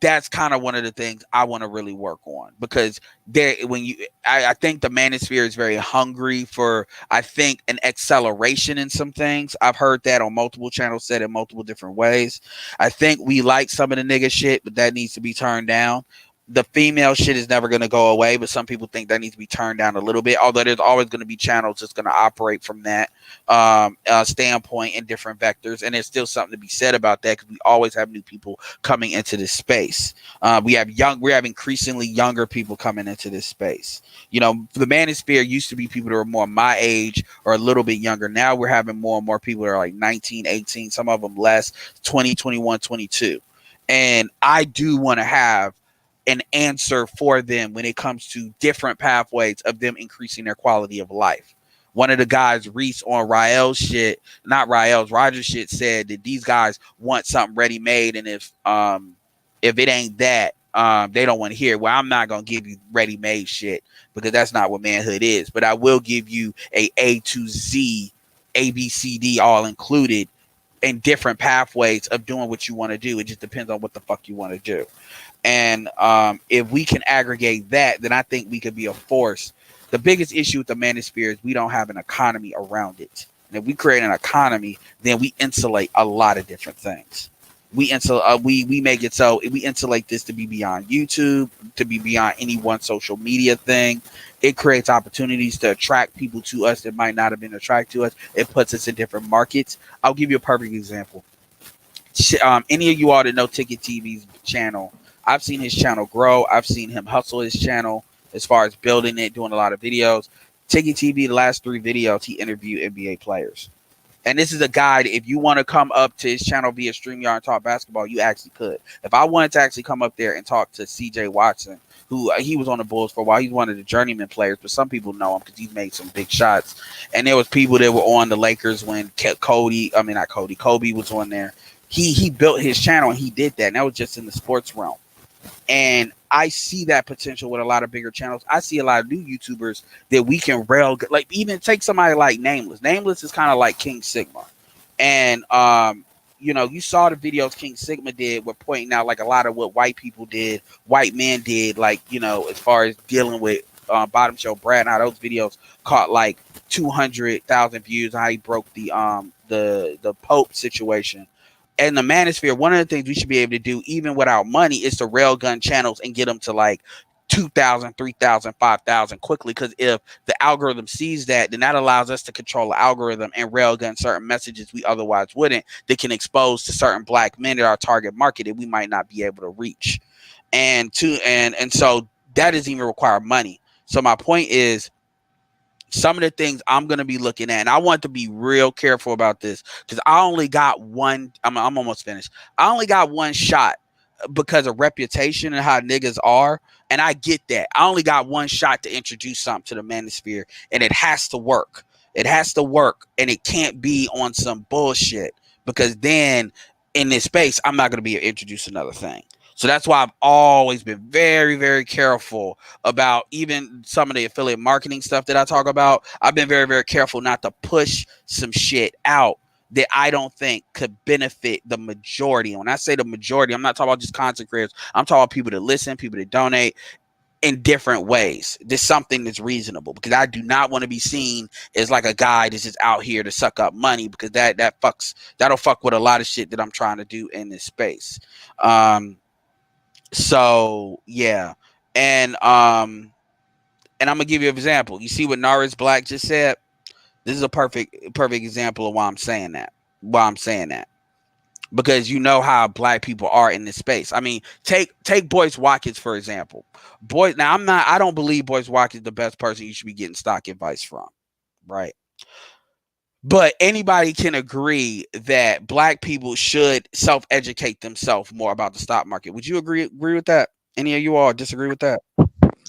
S1: that's kind of one of the things I want to really work on because I think the manosphere is very hungry for, I think, an acceleration in some things. I've heard that on multiple channels said in multiple different ways. I think we like some of the nigga shit, but that needs to be turned down. The female shit is never going to go away, but some people think that needs to be turned down a little bit, although there's always going to be channels that's going to operate from that standpoint in different vectors. And there's still something to be said about that because we always have new people coming into this space. We have increasingly younger people coming into this space. The manosphere used to be people that were more my age or a little bit younger. Now we're having more and more people that are like 19, 18, some of them less, 20, 21, 22. And I do want to have an answer for them when it comes to different pathways of them increasing their quality of life. One of the guys, Reese, on Rael's shit, not Rael's, Roger's shit, said that these guys want something ready made, and if it ain't that, they don't want to hear. Well, I'm not gonna give you ready made shit because that's not what manhood is. But I will give you A to Z, A B C D all included in different pathways of doing what you want to do. It just depends on what the fuck you want to do. And if we can aggregate that, then I think we could be a force. The biggest issue with the manosphere is we don't have an economy around it. And if we create an economy, then we insulate a lot of different things. We make it so we insulate this to be beyond YouTube, to be beyond any one social media thing. It creates opportunities to attract people to us that might not have been attracted to us. It puts us in different markets. I'll give you a perfect example. Any of you all that know Ticket TV's channel, I've seen his channel grow. I've seen him hustle his channel as far as building it, doing a lot of videos. Tiggy TV, the last 3 videos, he interviewed NBA players. And this is a guide. If you want to come up to his channel via StreamYard and talk basketball, you actually could. If I wanted to actually come up there and talk to CJ Watson, who he was on the Bulls for a while, he's one of the journeyman players, but some people know him because he's made some big shots. And there was people that were on the Lakers when Kobe was on there. He built his channel and he did that. And that was just in the sports realm. And I see that potential with a lot of bigger channels. I see a lot of new YouTubers that we can rail, like even take somebody like Nameless. Nameless is kind of like King Sigma. And, you saw the videos King Sigma did were pointing out like a lot of what white people did, white men did, like, as far as dealing with Bottom Show Brad and how those videos caught like 200,000 views, how he broke the Pope situation. And the manosphere, one of the things we should be able to do, even without money, is to railgun channels and get them to like 2,000, 3,000, 5,000 quickly. Because if the algorithm sees that, then that allows us to control the algorithm and railgun certain messages we otherwise wouldn't, that can expose to certain black men at our target market that we might not be able to reach. And so that doesn't even require money. So my point is, some of the things I'm going to be looking at, and I want to be real careful about this because I only got one. I'm almost finished. I only got one shot because of reputation and how niggas are. And I get that. I only got one shot to introduce something to the manosphere, and it has to work. It has to work, and it can't be on some bullshit, because then in this space, I'm not going to be able to introduce another thing. So that's why I've always been very, very careful about even some of the affiliate marketing stuff that I talk about. I've been very, very careful not to push some shit out that I don't think could benefit the majority. And when I say the majority, I'm not talking about just content creators. I'm talking about people that listen, people that donate in different ways. There's something that's reasonable, because I do not want to be seen as like a guy that's just out here to suck up money, because that'll fuck with a lot of shit that I'm trying to do in this space. So yeah, and I'm gonna give you an example. You see what Norris Black just said? This is a perfect example of why I'm saying that. Because you know how black people are in this space. I mean, take Boyce Watkins for example. I don't believe Boyce Watkins is the best person you should be getting stock advice from, right? But anybody can agree that black people should self-educate themselves more about the stock market. Would you agree with that? Any of you all disagree with that?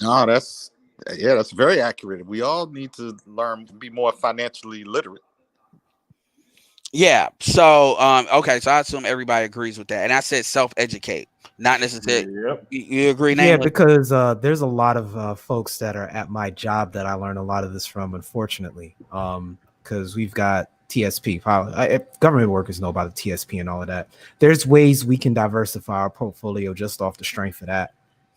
S6: No, that's very accurate. We all need to be more financially literate.
S1: Yeah. So, okay. So I assume everybody agrees with that. And I said self-educate, not necessarily.
S5: Yep.
S1: You agree,
S4: Name? Yeah, because there's a lot of folks that are at my job that I learn a lot of this from, unfortunately. Because we've got TSP. Government workers know about the TSP and all of that. There's ways we can diversify our portfolio just off the strength of that.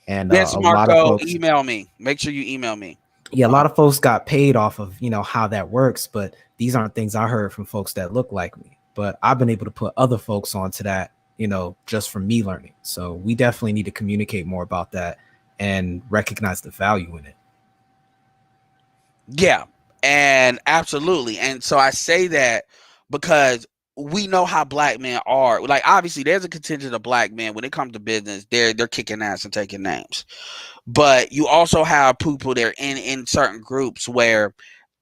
S4: And
S1: yes,
S4: a
S1: Marco,
S4: lot of folks,
S1: email me. Make sure you email me.
S4: Yeah, a lot of folks got paid off of, how that works, but these aren't things I heard from folks that look like me. But I've been able to put other folks onto that, just from me learning. So we definitely need to communicate more about that and recognize the value in it.
S1: Yeah, and absolutely. And so I say that because we know how black men are. Like, obviously, there's a contingent of black men when it comes to business. They're kicking ass and taking names. But you also have people that are in certain groups where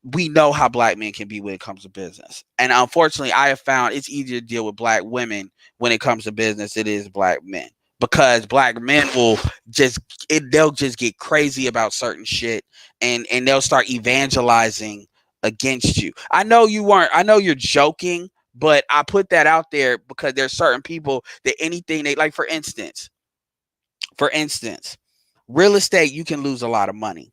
S1: we know how black men can be when it comes to business. And unfortunately, I have found it's easier to deal with black women when it comes to business than it is black men. Because black men they'll just get crazy about certain shit, and they'll start evangelizing against you. I know you're joking, but I put that out there because there's certain people that anything they like. For instance, real estate, you can lose a lot of money.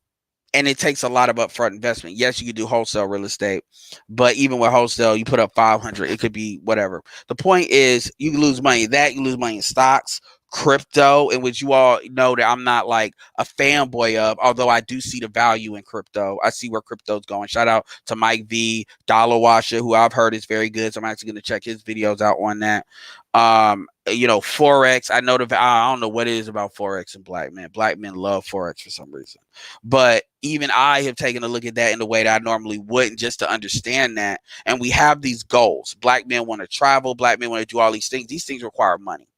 S1: And it takes a lot of upfront investment. Yes, you can do wholesale real estate, but even with wholesale, you put up 500, it could be whatever. The point is, you lose money you lose money in stocks, crypto, in which you all know that I'm not like a fanboy of, although I do see the value in crypto. I see where crypto's going. Shout out to Mike V, Dollar Washer, who I've heard is very good. So I'm actually going to check his videos out on that. Forex. I don't know what it is about Forex and black men. Black men love Forex for some reason. But even I have taken a look at that in a way that I normally wouldn't, just to understand that. And we have these goals. Black men want to travel. Black men want to do all these things. These things require money.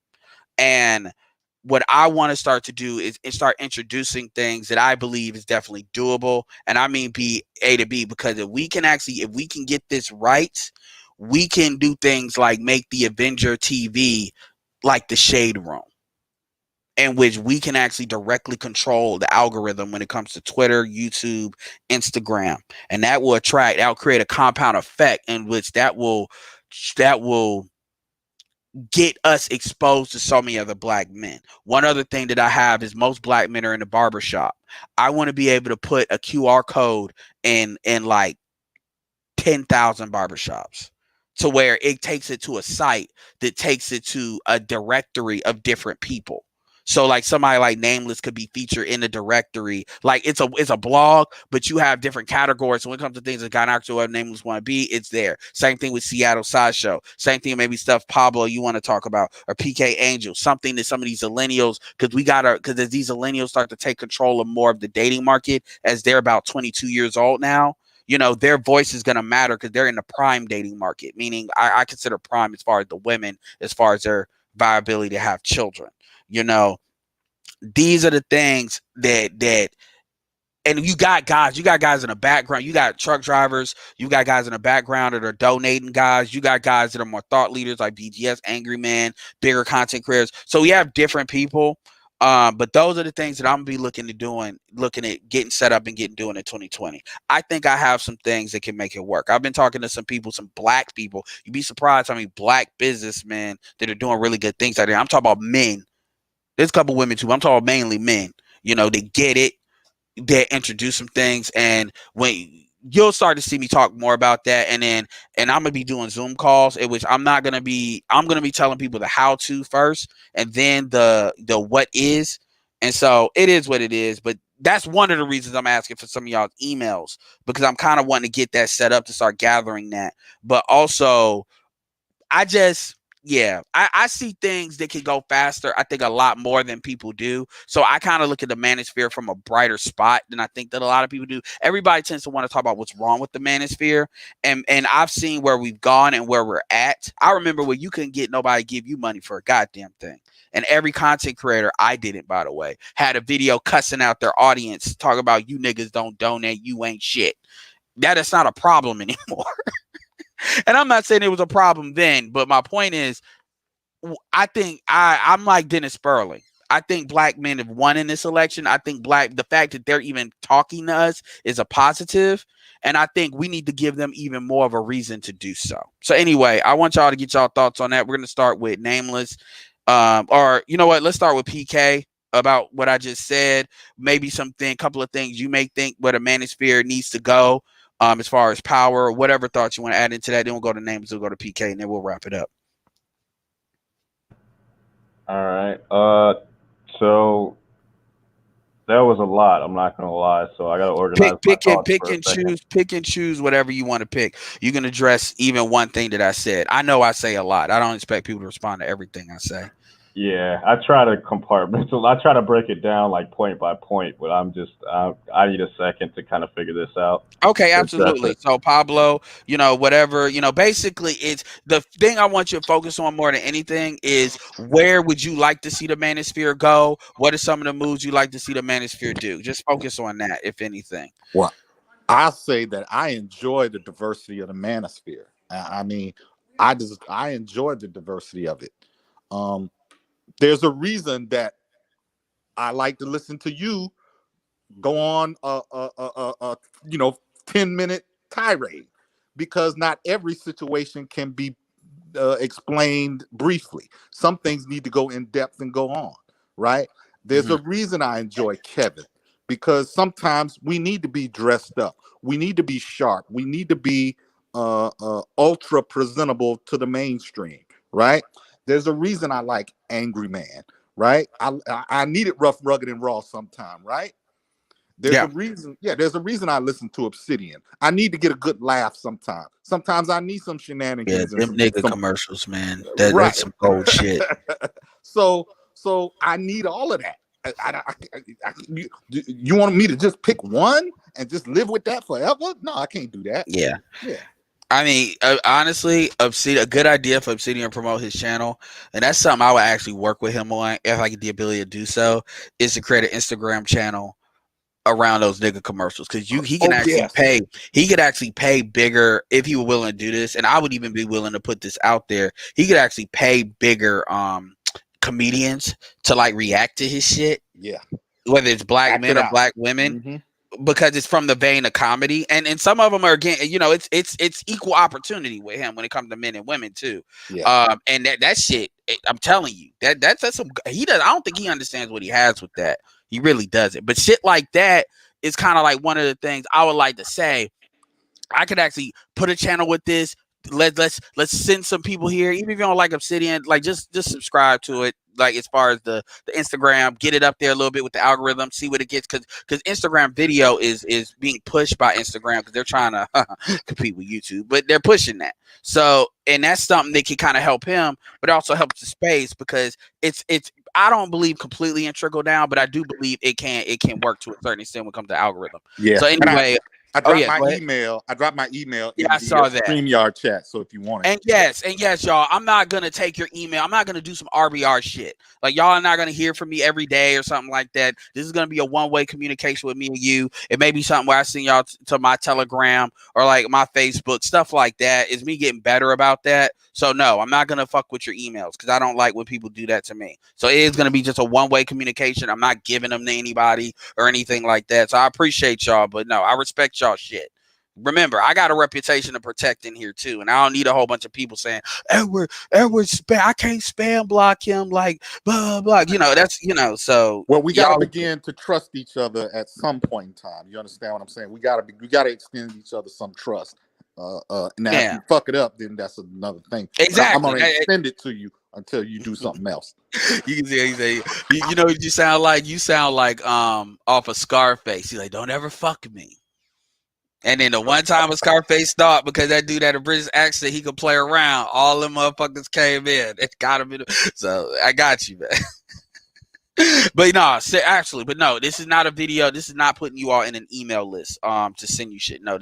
S1: And what I want to start to do is start introducing things that I believe is definitely doable. And I mean be A to B, because if we can get this right, we can do things like make the Avenger TV like the Shade Room, in which we can actually directly control the algorithm when it comes to Twitter, YouTube, Instagram. And that'll create a compound effect in which that will get us exposed to so many other black men. One other thing that I have is most black men are in the barbershop. I want to be able to put a QR code in like 10,000 barbershops, to where it takes it to a site that takes it to a directory of different people. So like somebody like Nameless could be featured in the directory. Like it's a blog, but you have different categories. So when it comes to things that got actually what Nameless want to be, it's there. Same thing with Seattle Sideshow. Same thing, maybe stuff Pablo you want to talk about, or PK Angel, something that some of these millennials, because as these millennials start to take control of more of the dating market, as they're about 22 years old now, their voice is going to matter because they're in the prime dating market, meaning I consider prime as far as the women, as far as their viability to have children. These are the things that and you got guys in the background. You got truck drivers. You got guys in the background that are donating guys. You got guys that are more thought leaders like BGS, Angry Man, bigger content creators. So we have different people. But those are the things that I'm gonna be looking at getting set up and doing in 2020. I think I have some things that can make it work. I've been talking to some people, some black people. You'd be surprised how many black businessmen that are doing really good things out there. I'm talking about men. There's a couple women too. I'm talking mainly men. They get it. They introduce some things, and when you'll start to see me talk more about that, and I'm gonna be doing Zoom calls in which I'm gonna be telling people the how to first, and then the what is. And so it is what it is. But that's one of the reasons I'm asking for some of y'all's emails, because I'm kind of wanting to get that set up to start gathering that. But also, I see things that can go faster. I think a lot more than people do. So I kind of look at the manosphere from a brighter spot than I think that a lot of people do. Everybody tends to want to talk about what's wrong with the manosphere. And I've seen where we've gone and where we're at. I remember when you couldn't get nobody to give you money for a goddamn thing. And every content creator, I didn't, by the way, had a video cussing out their audience, talking about you niggas don't donate, you ain't shit. That is not a problem anymore. And I'm not saying it was a problem then, but my point is, I think I'm like Dennis Sperling. I think black men have won in this election. I think the fact that they're even talking to us is a positive, and I think we need to give them even more of a reason to do so. So anyway, I want y'all to get y'all thoughts on that. We're going to start with Nameless, or you know what? Let's start with PK about what I just said. Maybe couple of things you may think where the manosphere needs to go. As far as power, or whatever thoughts you want to add into that, then we'll go to Names, we'll go to PK, and then we'll wrap it up.
S5: All right. So that was a lot. I'm not gonna lie. So I gotta organize.
S1: Pick and choose whatever you want to pick. You can address even one thing that I said. I know I say a lot. I don't expect people to respond to everything I say.
S5: Yeah, I try to compartmentalize. I try to break it down like point by point, but I need a second to kind of figure this out.
S1: Okay, absolutely. So Pablo, whatever, basically it's the thing I want you to focus on more than anything is where would you like to see the manosphere go? What are some of the moves you like to see the manosphere do? Just focus on that, if anything.
S6: Well, I say that I enjoy the diversity of the manosphere. I mean, I enjoy the diversity of it. There's a reason that I like to listen to you go on a 10-minute tirade, because not every situation can be explained briefly. Some things need to go in depth and go on, right? There's a reason I enjoy Kevin, because sometimes we need to be dressed up. We need to be sharp. We need to be ultra presentable to the mainstream, right? There's a reason I like Angry Man, right? I need it rough, rugged, and raw sometime, right? There's a reason. Yeah, there's a reason I listen to Obsidian. I need to get a good laugh sometimes. Sometimes I need some shenanigans.
S1: Yeah, them nigga commercials, man. That's some cold shit.
S6: So I need all of that. You want me to just pick one and just live with that forever? No, I can't do that.
S1: Yeah. I mean, honestly, Obsidian, a good idea for Obsidian to promote his channel, and that's something I would actually work with him on if I get the ability to do so, is to create an Instagram channel around those nigga commercials, because he can actually pay bigger if he were willing to do this, and I would even be willing to put this out there. He could actually pay bigger comedians to like react to his shit.
S6: Yeah.
S1: Whether it's black men or black women. Mm-hmm. Because it's from the vein of comedy, and some of them are, again, it's equal opportunity with him when it comes to men and women too.
S6: Yeah.
S1: And that shit, I'm telling you, that's some, he does. I don't think he understands what he has with that. He really doesn't. But shit like that is kind of like one of the things I would like to say. I could actually put a channel with this. Let's send some people here, even if you don't like Obsidian, like just subscribe to it. Like as far as the Instagram, get it up there a little bit with the algorithm, see what it gets, because Instagram video is being pushed by Instagram because they're trying to compete with YouTube, but they're pushing that. So, and that's something that can kind of help him, but it also helps the space, because it's I don't believe completely in trickle down, but I do believe it can work to a certain extent when it comes to algorithm.
S6: Yeah.
S1: So anyway.
S6: I dropped my email. I dropped my email in
S1: I saw that
S6: StreamYard chat. So if you want it.
S1: And yes, y'all, I'm not gonna take your email. I'm not gonna do some RBR shit. Like, y'all are not gonna hear from me every day or something like that. This is gonna be a one-way communication with me and you. It may be something where I send y'all to my Telegram or like my Facebook, stuff like that. Is me getting better about that. So no, I'm not gonna fuck with your emails, because I don't like when people do that to me. So it is gonna be just a one-way communication. I'm not giving them to anybody or anything like that. So I appreciate y'all, but no, I respect y'all shit. Remember, I got a reputation to protect in here too, and I don't need a whole bunch of people saying Edward spam. I can't spam block him, like blah blah. That's So
S6: well, we gotta begin to trust each other at some point in time. You understand what I'm saying? We gotta extend each other some trust. Now if you fuck it up, then that's another thing.
S1: Exactly.
S6: I'm gonna extend it to you until you do something else.
S1: You can say, you know what you sound like? You sound like off of Scarface. You're like, don't ever fuck me. And then the one time a Scarface thought, because that dude had a British accent, he could play around, all them motherfuckers came in. It gotta be. So I got you, man. But no, this is not a video. This is not putting you all in an email list to send you shit. No,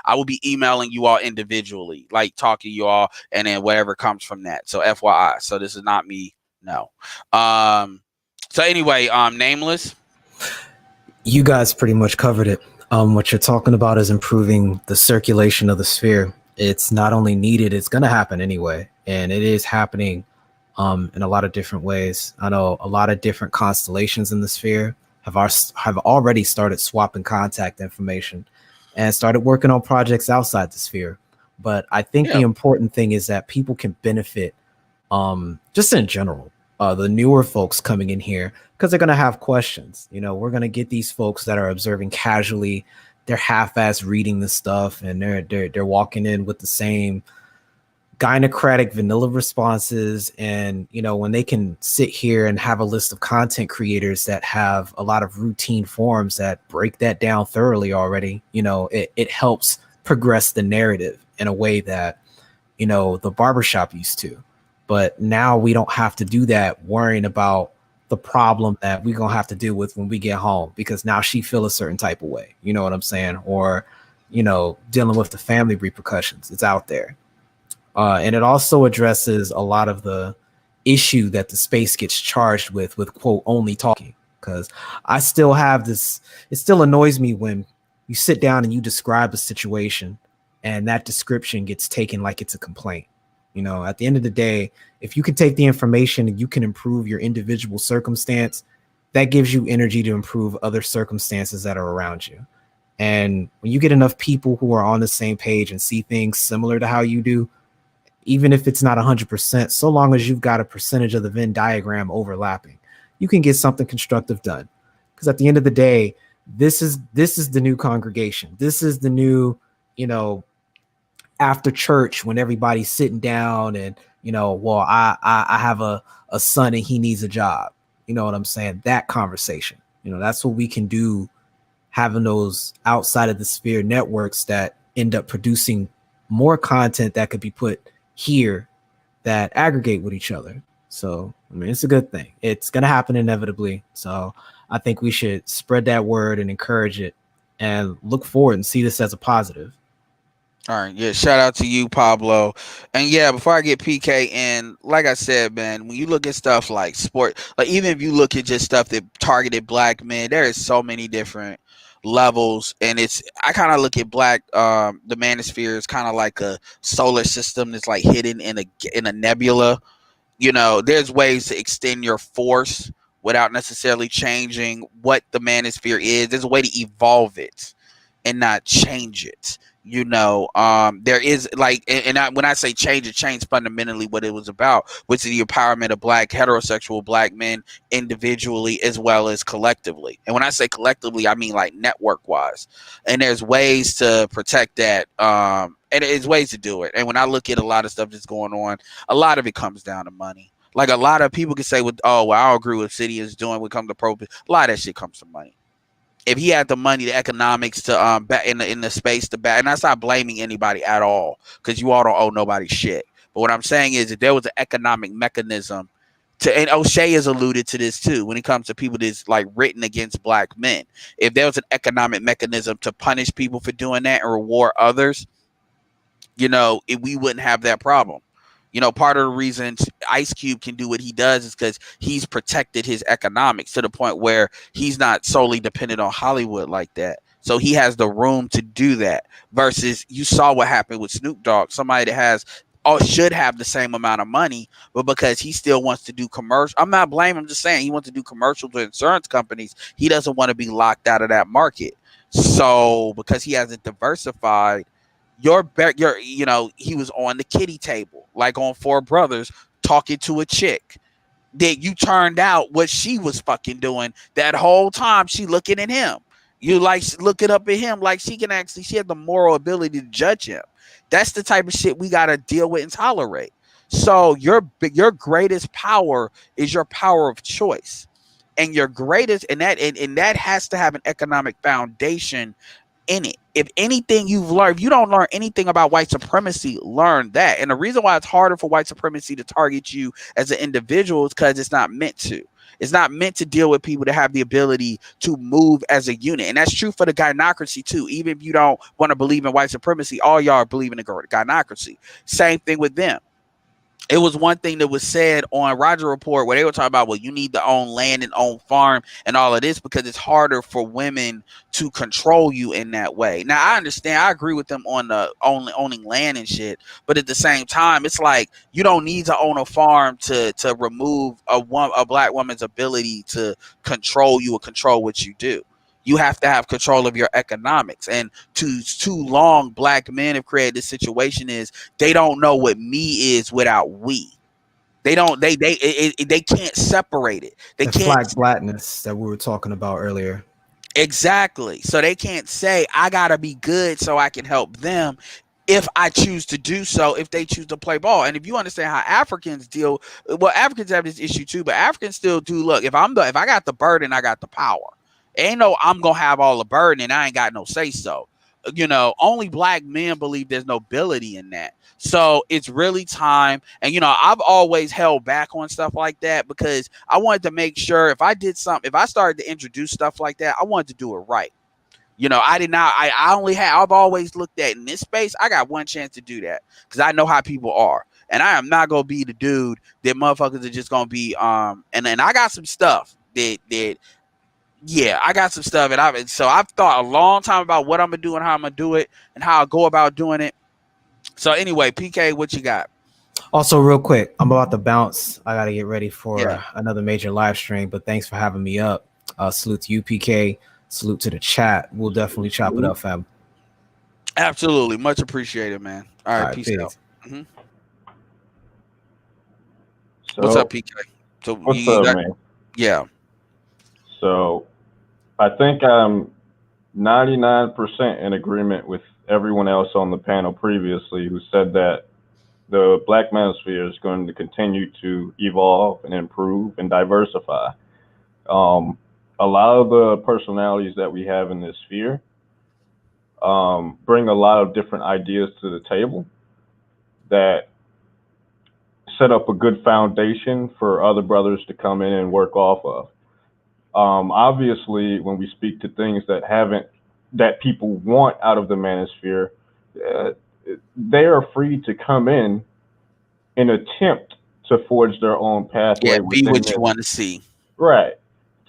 S1: I will be emailing you all individually, like talking to you all, and then whatever comes from that. So FYI. So this is not me. No. So anyway, Nameless.
S4: You guys pretty much covered it. What you're talking about is improving the circulation of the sphere. It's not only needed, it's going to happen anyway. And it is happening in a lot of different ways. I know a lot of different constellations in the sphere have already started swapping contact information and started working on projects outside the sphere. But I think the important thing is that people can benefit just in general. The newer folks coming in here, because they're going to have questions. We're going to get these folks that are observing casually. They're half-ass reading the stuff, and they're walking in with the same gynocratic vanilla responses. And when they can sit here and have a list of content creators that have a lot of routine forms that break that down thoroughly already, it helps progress the narrative in a way that the barbershop used to. But now we don't have to do that, worrying about the problem that we're going to have to deal with when we get home, because now she feel a certain type of way. You know what I'm saying? Or, dealing with the family repercussions. It's out there. And it also addresses a lot of the issue that the space gets charged with quote, only talking. Because I still have this, it still annoys me when you sit down and you describe a situation and that description gets taken like it's a complaint. At the end of the day, if you can take the information and you can improve your individual circumstance, that gives you energy to improve other circumstances that are around you. And when you get enough people who are on the same page and see things similar to how you do, even if it's not 100%, so long as you've got a percentage of the Venn diagram overlapping, you can get something constructive done. Because at the end of the day, this is the new congregation. This is the new, after church, when everybody's sitting down and, I have a son and he needs a job. You know what I'm saying? That conversation, that's what we can do, having those outside of the sphere networks that end up producing more content that could be put here that aggregate with each other. So, it's a good thing. It's going to happen inevitably. So I think we should spread that word and encourage it and look forward and see this as a positive.
S1: All right, yeah. Shout out to you, Pablo. And yeah, before I get PK in, like I said, man, when you look at stuff like sport, like even if you look at just stuff that targeted black men, there is so many different levels. And it's I kind of look at the manosphere is kind of like a solar system that's like hidden in a nebula. There's ways to extend your force without necessarily changing what the manosphere is. There's a way to evolve it and not change it. There is like, when I say change, it changed fundamentally what it was about, which is the empowerment of black heterosexual black men individually as well as collectively. And when I say collectively, I mean like network wise. And there's ways to protect that. And there's ways to do it. And when I look at a lot of stuff that's going on, a lot of it comes down to money. Like a lot of people can say, "Oh, well, I don't agree with what City is doing when it comes to pro." A lot of that shit comes from money. If he had the money, the economics to back in the space to back, and that's not blaming anybody at all, because you all don't owe nobody shit. But what I'm saying is, if there was an economic mechanism and O'Shea has alluded to this too, when it comes to people that's like written against black men, if there was an economic mechanism to punish people for doing that and reward others, we wouldn't have that problem. Part of the reason Ice Cube can do what he does is because he's protected his economics to the point where he's not solely dependent on Hollywood like that. So he has the room to do that. Versus you saw what happened with Snoop Dogg, somebody that has or should have the same amount of money, but because he still wants to do commercial, I'm not blaming. I'm just saying he wants to do commercials with insurance companies. He doesn't want to be locked out of that market. So because he hasn't diversified, he was on the kitty table, like on Four Brothers, talking to a chick that you turned out what she was fucking doing that whole time. She looking at him. You like looking up at him like she had the moral ability to judge him. That's the type of shit we got to deal with and tolerate. So your greatest power is your power of choice. And your greatest, and that has to have an economic foundation in it. If anything you've learned, if you don't learn anything about white supremacy, learn that. And the reason why it's harder for white supremacy to target you as an individual is because it's not meant to. It's not meant to deal with people that have the ability to move as a unit. And that's true for the gynocracy too. Even if you don't want to believe in white supremacy, all y'all believe in the gynocracy. Same thing with them. It was one thing that was said on Roger Report where they were talking about, well, you need to own land and own farm and all of this because it's harder for women to control you in that way. Now, I understand. I agree with them on the owning land and shit. But at the same time, it's like you don't need to own a farm to remove a black woman's ability to control you or control what you do. You have to have control of your economics. And too long, black men have created this situation is they don't know what me is without we. They don't. They can't separate it. They can't.
S4: Blackness that we were talking about earlier.
S1: Exactly. So they can't say I gotta be good so I can help them. If I choose to do so, if they choose to play ball. And if you understand how Africans deal, well, Africans have this issue too, but Africans still do. Look, if I got the burden, I got the power. Ain't no I'm gonna have all the burden and I ain't got no say so. Only black men believe there's nobility in that. So it's really time. And I've always held back on stuff like that because I wanted to make sure if I started to introduce stuff like that, I wanted to do it right. I've always looked at in this space, I got one chance to do that because I know how people are. And I am not gonna be the dude that motherfuckers are just gonna be and then I got some stuff that I got some stuff, and I've thought a long time about what I'm gonna do and how I'm gonna do it and how I go about doing it. So anyway, PK, what you got?
S4: Also, real quick, I'm about to bounce. I gotta get ready for another major live stream. But thanks for having me up. Salute to you, PK. Salute to the chat. We'll definitely chop it up, fam.
S1: Absolutely, much appreciated, man. All right, peace out. Mm-hmm. So, what's up, PK? So
S5: what's up, man?
S1: Yeah.
S5: So I think I'm 99% in agreement with everyone else on the panel previously who said that the black manosphere is going to continue to evolve and improve and diversify. A lot of the personalities that we have in this sphere bring a lot of different ideas to the table that set up a good foundation for other brothers to come in and work off of. Obviously, when we speak to things that people want out of the manosphere, they are free to come in and attempt to forge their own pathway
S1: be
S5: within
S1: what you
S5: this.
S1: want to see.
S5: Right.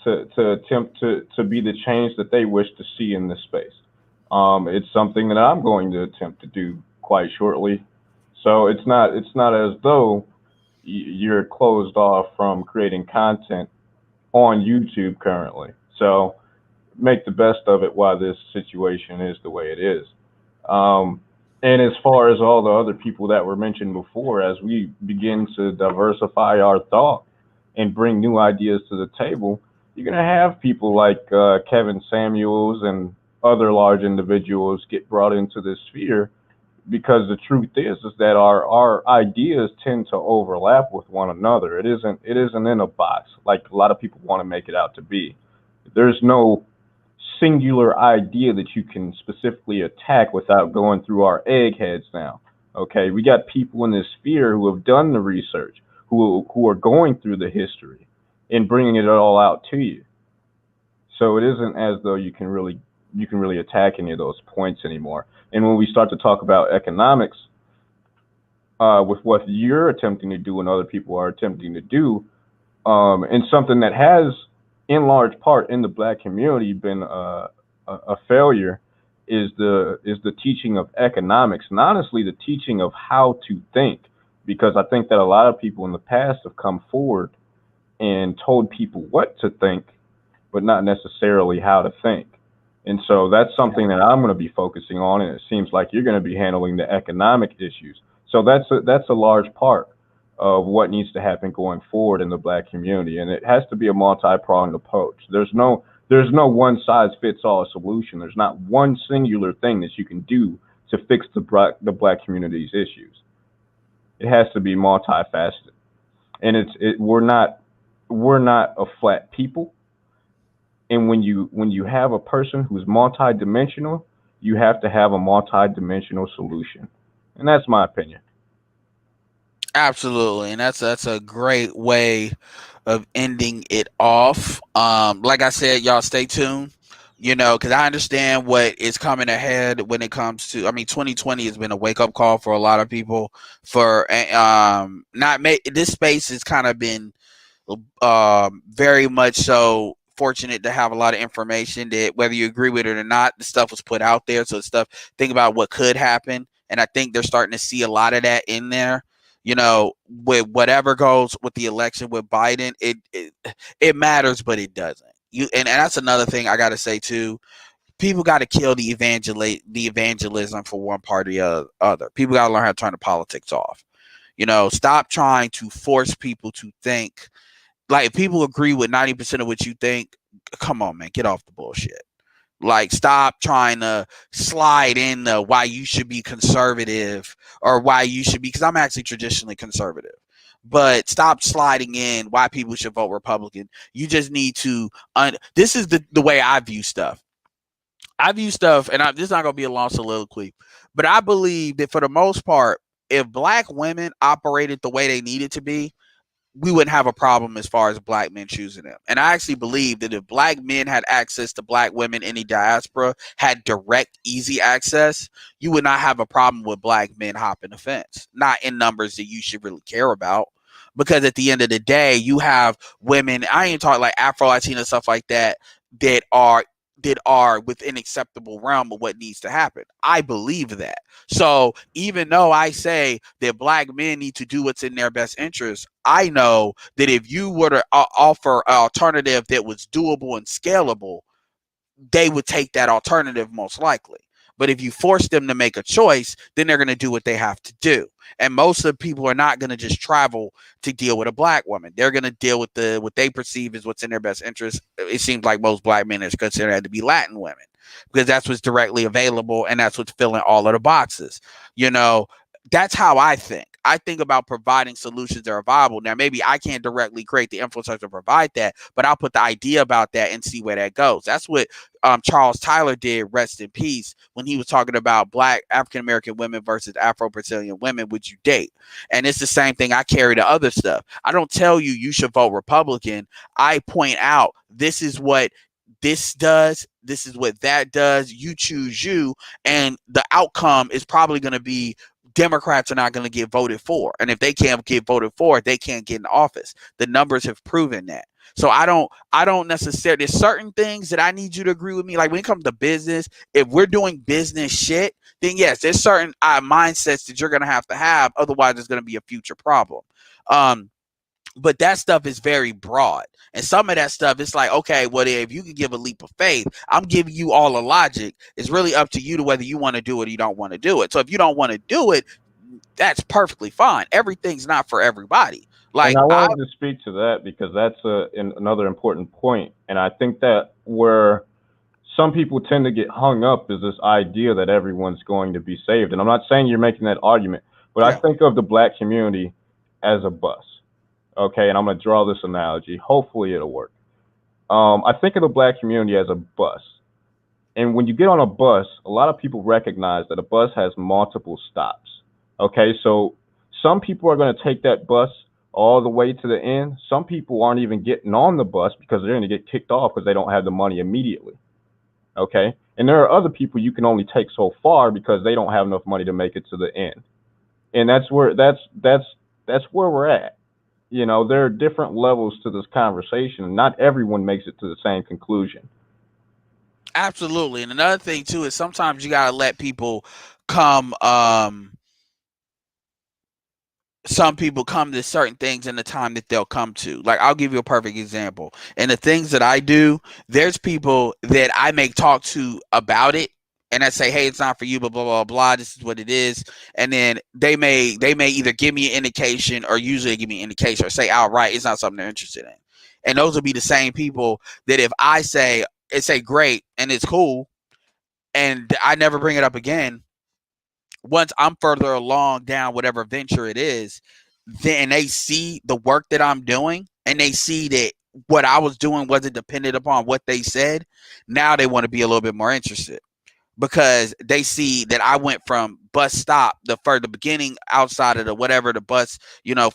S5: To attempt to be the change that they wish to see in this space. It's something that I'm going to attempt to do quite shortly. So it's not as though you're closed off from creating content on YouTube currently. So make the best of it while this situation is the way it is. Um, and as far as all the other people that were mentioned before, as we begin to diversify our thought and bring new ideas to the table, you're going to have people like Kevin Samuels and other large individuals get brought into this sphere, because the truth is that our ideas tend to overlap with one another. It isn't in a box like a lot of people want to make it out to be. There's no singular idea that you can specifically attack without going through our eggheads now. Okay, we got people in this sphere who have done the research, who are going through the history and bringing it all out to you. So it isn't as though you can really attack any of those points anymore. And when we start to talk about economics, with what you're attempting to do and other people are attempting to do, and something that has, in large part, in the black community, been a failure, is the teaching of economics, and honestly, the teaching of how to think, because I think that a lot of people in the past have come forward and told people what to think, but not necessarily how to think. And so that's something that I'm going to be focusing on, and it seems like you're going to be handling the economic issues. So that's a large part of what needs to happen going forward in the black community, and it has to be a multi-pronged approach. There's no one size fits all solution. There's not one singular thing that you can do to fix the black community's issues. It has to be multifaceted, and we're not a flat people. And when you have a person who's multidimensional, you have to have a multidimensional solution, and that's my opinion.
S1: Absolutely, and that's a great way of ending it off. Like I said, y'all stay tuned. Because I understand what is coming ahead when it comes to. I mean, 2020 has been a wake up call for a lot of people. For not this space has kind of been very much so fortunate to have a lot of information that, whether you agree with it or not, the stuff was put out there. So think about what could happen, and I think they're starting to see a lot of that in there. With whatever goes with the election with Biden, it matters, but it doesn't. And that's another thing I got to say too. People got to kill the evangelism for one party or other. People got to learn how to turn the politics off. Stop trying to force people to think. Like, if people agree with 90% of what you think, come on, man, get off the bullshit. Like, stop trying to slide in why you should be conservative or why you should be, because I'm actually traditionally conservative. But stop sliding in why people should vote Republican. You just need to, this is the way I view stuff. And this is not going to be a long soliloquy, but I believe that for the most part, if black women operated the way they needed to be, we wouldn't have a problem as far as black men choosing them. And I actually believe that if black men had access to black women in the diaspora, had direct, easy access, you would not have a problem with black men hopping the fence. Not in numbers that you should really care about. Because at the end of the day, you have women, I ain't talking like Afro-Latina, stuff like that are within acceptable realm of what needs to happen. I believe that. So even though I say that black men need to do what's in their best interest, I know that if you were to offer an alternative that was doable and scalable, they would take that alternative most likely. But if you force them to make a choice, then they're going to do what they have to do. And most of the people are not going to just travel to deal with a black woman. They're going to deal with what they perceive as what's in their best interest. It seems like most black men are considered to be Latin women because that's what's directly available and that's what's filling all of the boxes. That's how I think. I think about providing solutions that are viable. Now, maybe I can't directly create the infrastructure to provide that, but I'll put the idea about that and see where that goes. That's what Charles Tyler did, rest in peace, when he was talking about black African-American women versus Afro-Brazilian women, would you date? And it's the same thing I carry to other stuff. I don't tell you should vote Republican. I point out this is what this does, this is what that does. You choose you, and the outcome is probably going to be Democrats are not going to get voted for. And if they can't get voted for, they can't get in office. The numbers have proven that. So I don't necessarily, there's certain things that I need you to agree with me. Like when it comes to business, if we're doing business shit, then yes, there's certain mindsets that you're going to have. Otherwise, there's going to be a future problem. But that stuff is very broad. And some of that stuff, it's like, okay, well, if you can give a leap of faith, I'm giving you all the logic. It's really up to you to whether you want to do it or you don't want to do it. So if you don't want to do it, that's perfectly fine. Everything's not for everybody. Like,
S5: and I wanted to speak to that because that's another important point. And I think that where some people tend to get hung up is this idea that everyone's going to be saved. And I'm not saying you're making that argument, but I think of the black community as a bus. Okay, and I'm going to draw this analogy. Hopefully it'll work. I think of the black community as a bus. And when you get on a bus, a lot of people recognize that a bus has multiple stops. Okay, so some people are going to take that bus all the way to the end. Some people aren't even getting on the bus because they're going to get kicked off because they don't have the money immediately. Okay, and there are other people you can only take so far because they don't have enough money to make it to the end. And that's where we're at. You know, there are different levels to this conversation, and not everyone makes it to the same conclusion.
S1: Absolutely. And another thing too is sometimes you gotta let people come. Some people come to certain things in the time that they'll come to. Like, I'll give you a perfect example. And the things that I do, there's people that I may talk to about it, and I say, hey, it's not for you, but blah, blah, blah, this is what it is. And then they may either give me an indication, or usually give me an indication, or say outright it's not something they're interested in. And those will be the same people that if I say, it's a great and it's cool, and I never bring it up again, once I'm further along down whatever venture it is, then they see the work that I'm doing, and they see that what I was doing wasn't dependent upon what they said. Now they want to be a little bit more interested, because they see that I went from bus stop, the beginning outside of the whatever the bus,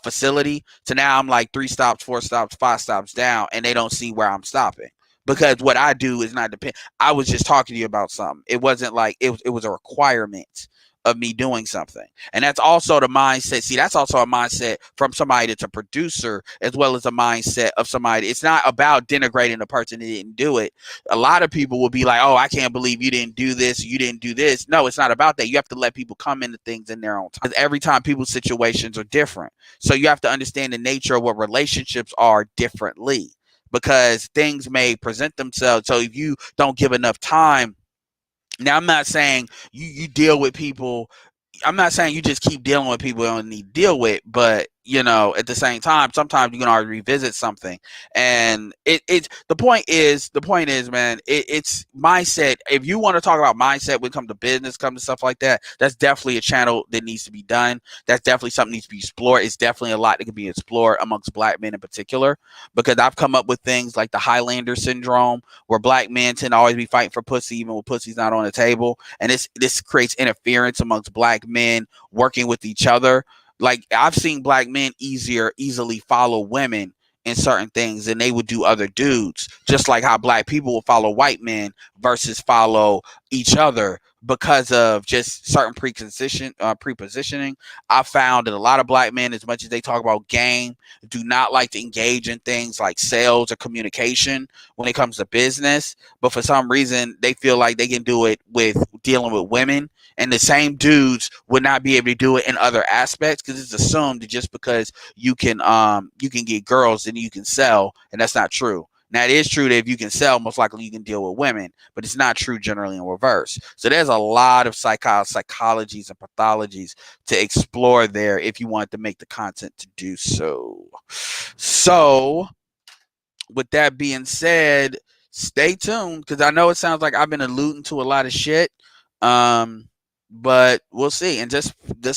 S1: facility, to now I'm like 3 stops, 4 stops, 5 stops down, and they don't see where I'm stopping. Because what I do is not depend. I was just talking to you about something. It wasn't like it was a requirement of me doing something. And that's also the mindset. See, that's also a mindset from somebody that's a producer, as well as a mindset of somebody. It's not about denigrating the person that didn't do it. A lot of people will be like, oh, I can't believe you didn't do this, you didn't do this. No, it's not about that. You have to let people come into things in their own time. Because every time people's situations are different. So you have to understand the nature of what relationships are differently, because things may present themselves. So if you don't give enough time, now, I'm not saying you deal with people. I'm not saying you just keep dealing with people you don't need to deal with, but at the same time, sometimes you can always revisit something. And the point is, man, it's mindset. If you want to talk about mindset when it comes to business, come to stuff like that, that's definitely a channel that needs to be done. That's definitely something that needs to be explored. It's definitely a lot that can be explored amongst black men in particular, because I've come up with things like the Highlander syndrome, where black men tend to always be fighting for pussy, even when pussy's not on the table. And this creates interference amongst black men working with each other. Like, I've seen black men easily follow women in certain things than they would do other dudes, just like how black people will follow white men versus follow each other because of just certain prepositioning. I found that a lot of black men, as much as they talk about game, do not like to engage in things like sales or communication when it comes to business. But for some reason, they feel like they can do it with dealing with women. And the same dudes would not be able to do it in other aspects, because it's assumed that just because you can get girls, then you can sell, and that's not true. Now, it is true that if you can sell, most likely you can deal with women, but it's not true generally in reverse. So there's a lot of psychologies and pathologies to explore there if you want to make the content to do so. So with that being said, stay tuned, because I know it sounds like I've been alluding to a lot of shit. But we'll see. And just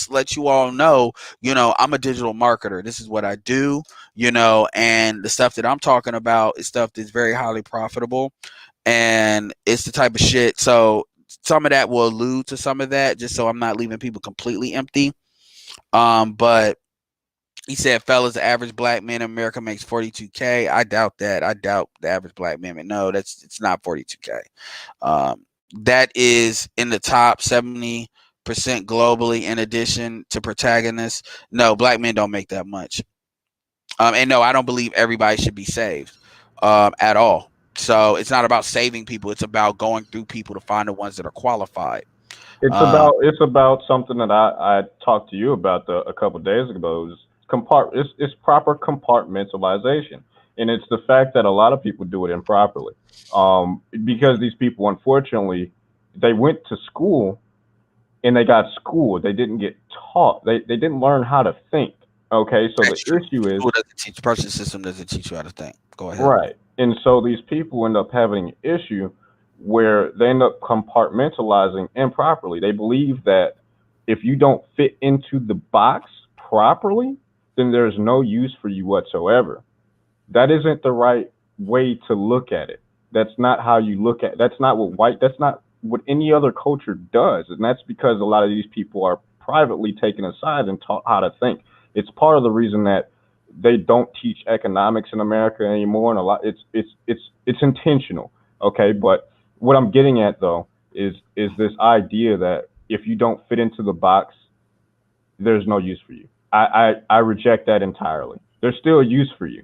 S1: let you all know, I'm a digital marketer. This is what I do, and the stuff that I'm talking about is stuff that's very highly profitable, and it's the type of shit. So some of that will allude to some of that, just so I'm not leaving people completely empty. But He said, fellas, the average black man in America makes 42K. I doubt that. I doubt the average black man. No, it's not 42K. That is in the top 70% globally. In addition to protagonists, no, black men don't make that much. And no, I don't believe everybody should be saved at all. So it's not about saving people. It's about going through people to find the ones that are qualified.
S5: It's about something that I talked to you about a couple of days ago. It's proper compartmentalization, and it's the fact that a lot of people do it improperly. Because these people, unfortunately, they went to school and they got schooled. They didn't get taught. They didn't learn how to think. Okay, so
S1: That's
S5: the
S1: true.
S5: issue is
S1: School doesn't teach. The person system doesn't teach you how to think. Go ahead.
S5: right, and so these people end up having an issue where they end up compartmentalizing improperly. They believe that if you don't fit into the box properly, then there's no use for you whatsoever. That isn't the right way to look at it. That's not how you look at. That's not what any other culture does, and that's because a lot of these people are privately taken aside and taught how to think. It's part of the reason that they don't teach economics in America anymore, and a lot it's intentional. Okay, but what I'm getting at though is this idea that if you don't fit into the box, there's no use for you. I reject that entirely. There's still a use for you.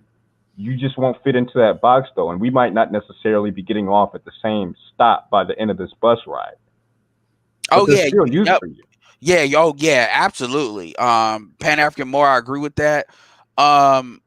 S5: You just won't fit into that box though, and we might not necessarily be getting off at the same stop by the end of this bus ride. But
S1: Oh
S5: there's
S1: yeah,
S5: still use
S1: yep.
S5: for you.
S1: Yeah, yeah, absolutely. Pan African Moore, I agree with that. Um,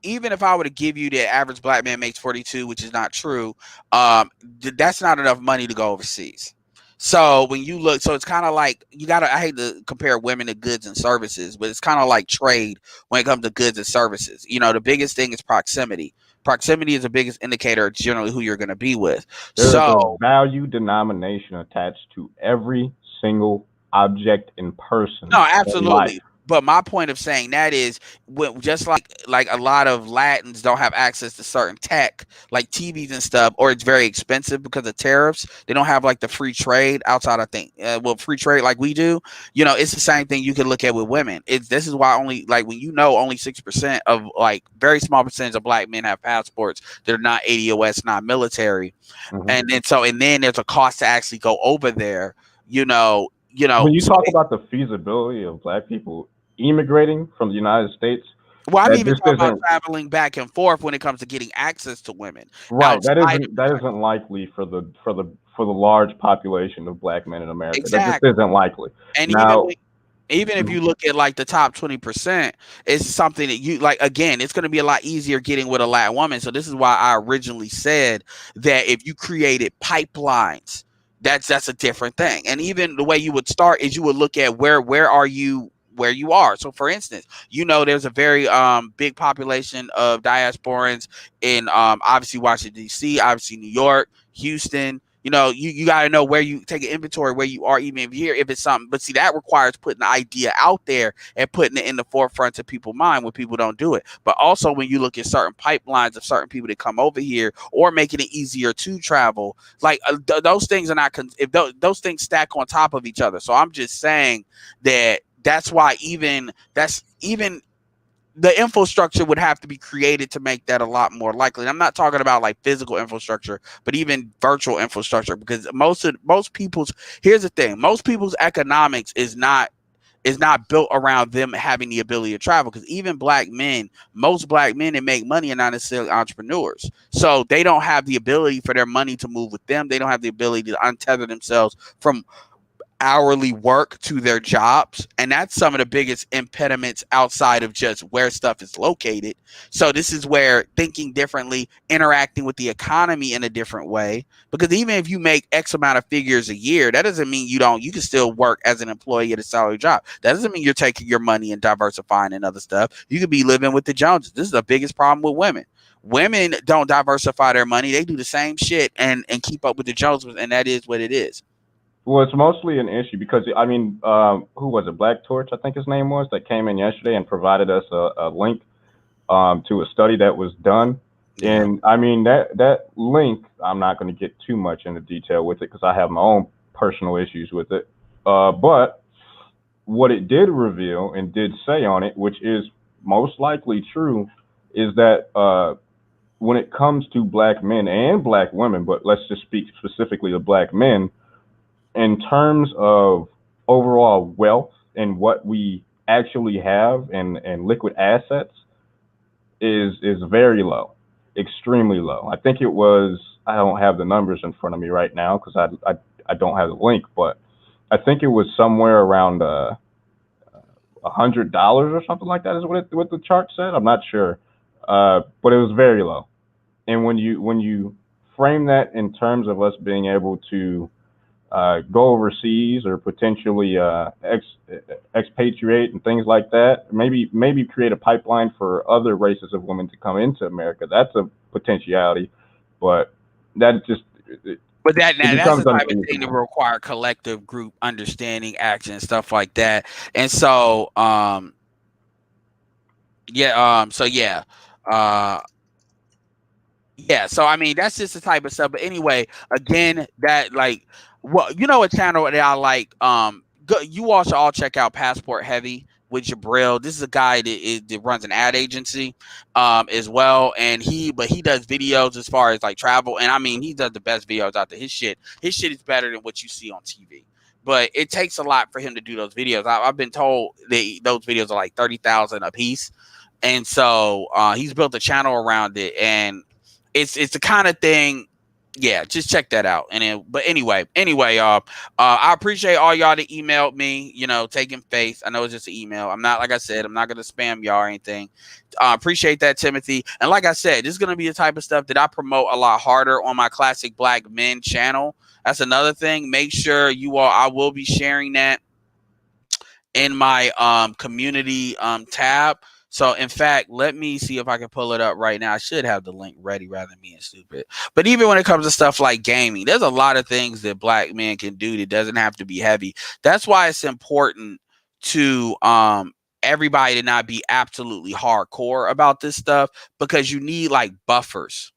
S1: even if I were to give you the average black man makes 42, which is not true, that's not enough money to go overseas. So when you look, so it's kind of like I hate to compare women to goods and services, but it's kind of like trade when it comes to goods and services. The biggest thing is proximity. Proximity is the biggest indicator of generally who you're going to be with.
S5: There is a
S1: So
S5: value denomination attached to every single object in person
S1: no,
S5: in life.
S1: absolutely. But my point of saying that is just like a lot of Latins don't have access to certain tech, like TVs and stuff, or it's very expensive because of tariffs. They don't have like the free trade outside. I think, free trade like we do. It's the same thing you can look at with women. This is why only like when only 6% of like very small percentage of black men have passports. They're not ADOS, not military,
S5: Mm-hmm.
S1: and then there's a cost to actually go over there.
S5: When you talk about the feasibility of black people immigrating from the United States,
S1: well, I'm
S5: that
S1: even
S5: just
S1: talking about
S5: isn't
S1: traveling back and forth when it comes to getting access to women.
S5: right. That
S1: Outside of
S5: isn't likely for the large population of black men in America. That just
S1: exactly,
S5: isn't likely.
S1: and
S5: Now,
S1: even if you look at like the top 20%, it's something that you like. Again, it's going to be a lot easier getting with a Latin woman. So this is why I originally said that if you created pipelines, that's a different thing. And even the way you would start is you would look at where are you where you are. So for instance, there's a very big population of diasporans in obviously Washington DC, obviously New York, Houston. You got to know where you take an inventory where you are, even if it's something. But see, that requires putting the idea out there and putting it in the forefront of people's mind when people don't do it. But also when you look at certain pipelines of certain people that come over here or making it easier to travel, like those things are not, if those things stack on top of each other. So I'm just saying that's why even the infrastructure would have to be created to make that a lot more likely. And I'm not talking about like physical infrastructure, but even virtual infrastructure, because most people's here's the thing: most people's economics is not built around them having the ability to travel. Because even most black men that make money are not necessarily entrepreneurs, so they don't have the ability for their money to move with them. They don't have the ability to untether themselves from hourly work to their jobs, and that's some of the biggest impediments outside of just where stuff is located. So this is where thinking differently, interacting with the economy in a different way, because even if you make X amount of figures a year, that doesn't mean you can still work as an employee at a salary job. That doesn't mean you're taking your money and diversifying and other stuff. You could be living with the Joneses. This is the biggest problem with women don't diversify their money. They do the same shit and keep up with the Joneses, and that is what it is.
S5: well, it's mostly an issue because who was it? Black Torch, I think his name was, that came in yesterday and provided us a link to a study that was done.
S1: Yeah.
S5: And I mean that link, I'm not going to get too much into detail with it because I have my own personal issues with it. But what it did reveal and did say on it, which is most likely true is that when it comes to black men and black women, but let's just speak specifically of black men, in terms of overall wealth and what we actually have and liquid assets is very low, extremely low. I think it was, I don't have the numbers in front of me right now because I don't have the link, but I think it was somewhere around $100 or something like that is what the chart said. I'm not sure, but it was very low. And when you frame that in terms of us being able to go overseas or potentially expatriate and things like that, maybe create a pipeline for other races of women to come into America. That's a potentiality, but that just
S1: but that's the type of thing that require collective group understanding, action, stuff like that. And so so I mean that's just the type of stuff. But anyway, again, that like a channel that I like, you all should all check out Passport Heavy with Jabril. This is a guy that runs an ad agency as well, and he does videos as far as like travel, and I mean he does the best videos out there. His shit is better than what you see on TV, but it takes a lot for him to do those videos. I've been told that those videos are like 30,000 a piece, and so he's built a channel around it, and it's the kind of thing. Yeah, just check that out. But anyway, I appreciate all y'all that emailed me, taking faith. I know it's just an email. I'm not, like I said, I'm not going to spam y'all or anything. Appreciate that, Timothy. And like I said, this is going to be the type of stuff that I promote a lot harder on my Classic Black Men channel. That's another thing. Make sure I will be sharing that in my community tab. So, in fact, let me see if I can pull it up right now. I should have the link ready rather than being stupid. But even when it comes to stuff like gaming, there's a lot of things that black men can do that doesn't have to be heavy. That's why it's important to everybody to not be absolutely hardcore about this stuff, because you need like buffers.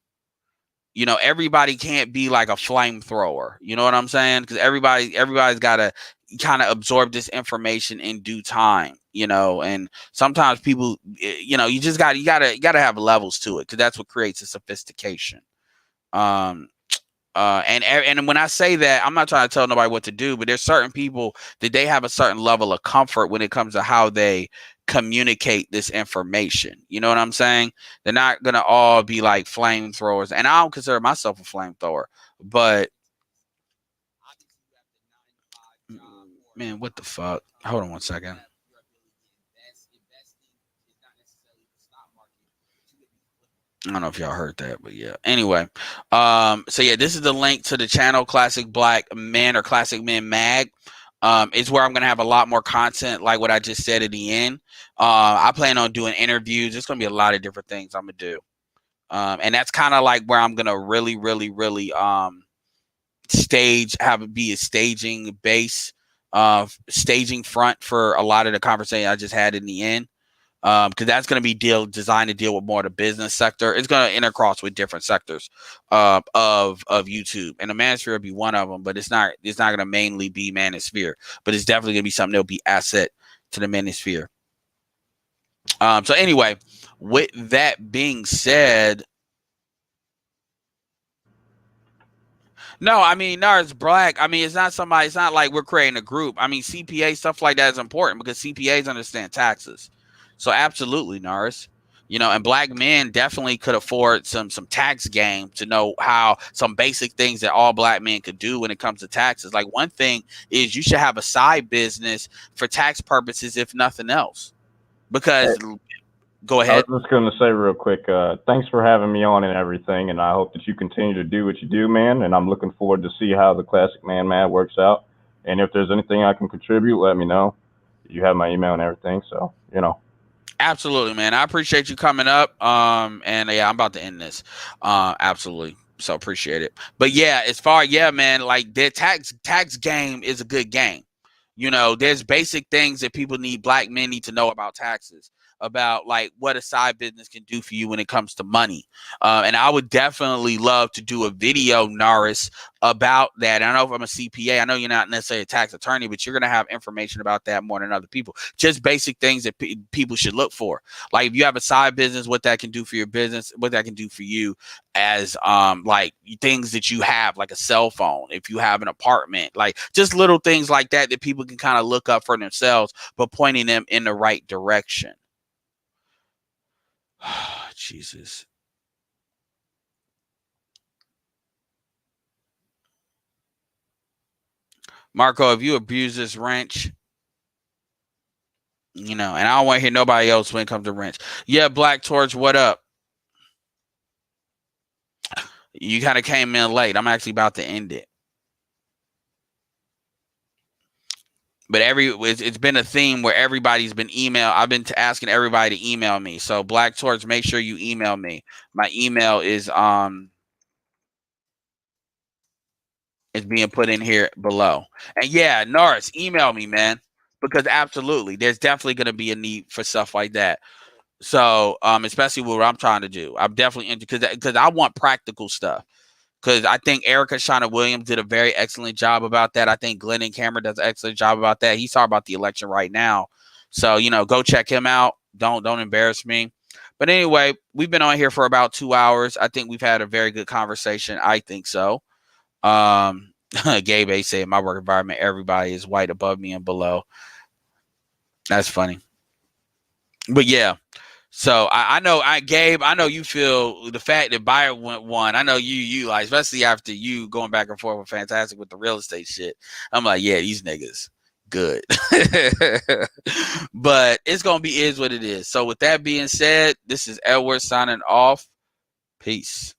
S1: Everybody can't be like a flamethrower. You know what I'm saying? Because everybody's got to kind of absorb this information in due time, and sometimes people, you gotta have levels to it, because that's what creates a sophistication. And when I say that, I'm not trying to tell nobody what to do, but there's certain people that they have a certain level of comfort when it comes to how they communicate this information. You know what I'm saying? They're not gonna all be like flamethrowers, and I don't consider myself a flamethrower, but man, what the fuck? Hold on one second. I don't know if y'all heard that, but yeah. Anyway, so yeah, this is the link to the channel, Classic Black Men or Classic Men Mag. It's where I'm gonna have a lot more content, like what I just said at the end. I plan on doing interviews. There's gonna be a lot of different things I'm gonna do, and that's kind of like where I'm gonna really, really, really be a staging base, staging front for a lot of the conversation I just had in the end. Because that's going to be designed to deal with more of the business sector. It's going to intercross with different sectors of YouTube, and the manosphere will be one of them. But it's not going to mainly be manosphere, but it's definitely going to be something that'll be asset to the manosphere. So anyway, with that being said, no, I mean, it's black. I mean, it's not like we're creating a group. I mean, CPA, stuff like that is important because CPAs understand taxes. So absolutely, Nars, and black men definitely could afford some tax game to know how some basic things that all black men could do when it comes to taxes. Like, one thing is you should have a side business for tax purposes, if nothing else, because go ahead.
S5: I was just going to say real quick, thanks for having me on and everything, and I hope that you continue to do what you do, man, and I'm looking forward to see how the Classic Man Mad works out. And if there's anything I can contribute, let me know. You have my email and everything, so,
S1: Absolutely, man. I appreciate you coming up. And yeah, I'm about to end this. Absolutely. So appreciate it. But yeah, man, like the tax game is a good game. There's basic things that black men need to know about taxes. about like what a side business can do for you when it comes to money. And I would definitely love to do a video, Norris, about that. I know if I'm a CPA, I know you're not necessarily a tax attorney, but you're going to have information about that more than other people. Just basic things that people should look for. Like if you have a side business, what that can do for your business, what that can do for you as like things that you have, like a cell phone, if you have an apartment, like just little things like that that people can kind of look up for themselves, but pointing them in the right direction. Jesus. Marco, if you abuse this wrench, you know, and I don't want to hear nobody else when it comes to wrench. Yeah, Black Torch, what up? You kind of came in late. I'm actually about to end it. But it's been a theme where everybody's been I've been asking everybody to email me. So Black Torch, make sure you email me. My email is being put in here below. And yeah, Norris, email me, man, because absolutely, there's definitely going to be a need for stuff like that. So especially what I'm trying to do, I'm definitely into because I want practical stuff. Because I think Erica Shauna Williams did a very excellent job about that. I think Glenn and Cameron does an excellent job about that. He's talking about the election right now. So, you know, go check him out. Don't embarrass me. But anyway, we've been on here for about 2 hours. I think we've had a very good conversation. I think so. Gabe A said, my work environment, everybody is white above me and below. That's funny. But yeah. So I know, Gabe, I know you feel the fact that Bayer won. I know you like, especially after you going back and forth with Fantastic with the real estate shit. I'm like, yeah, these niggas good. But it's gonna be is what it is. So with that being said, this is Edward signing off. Peace.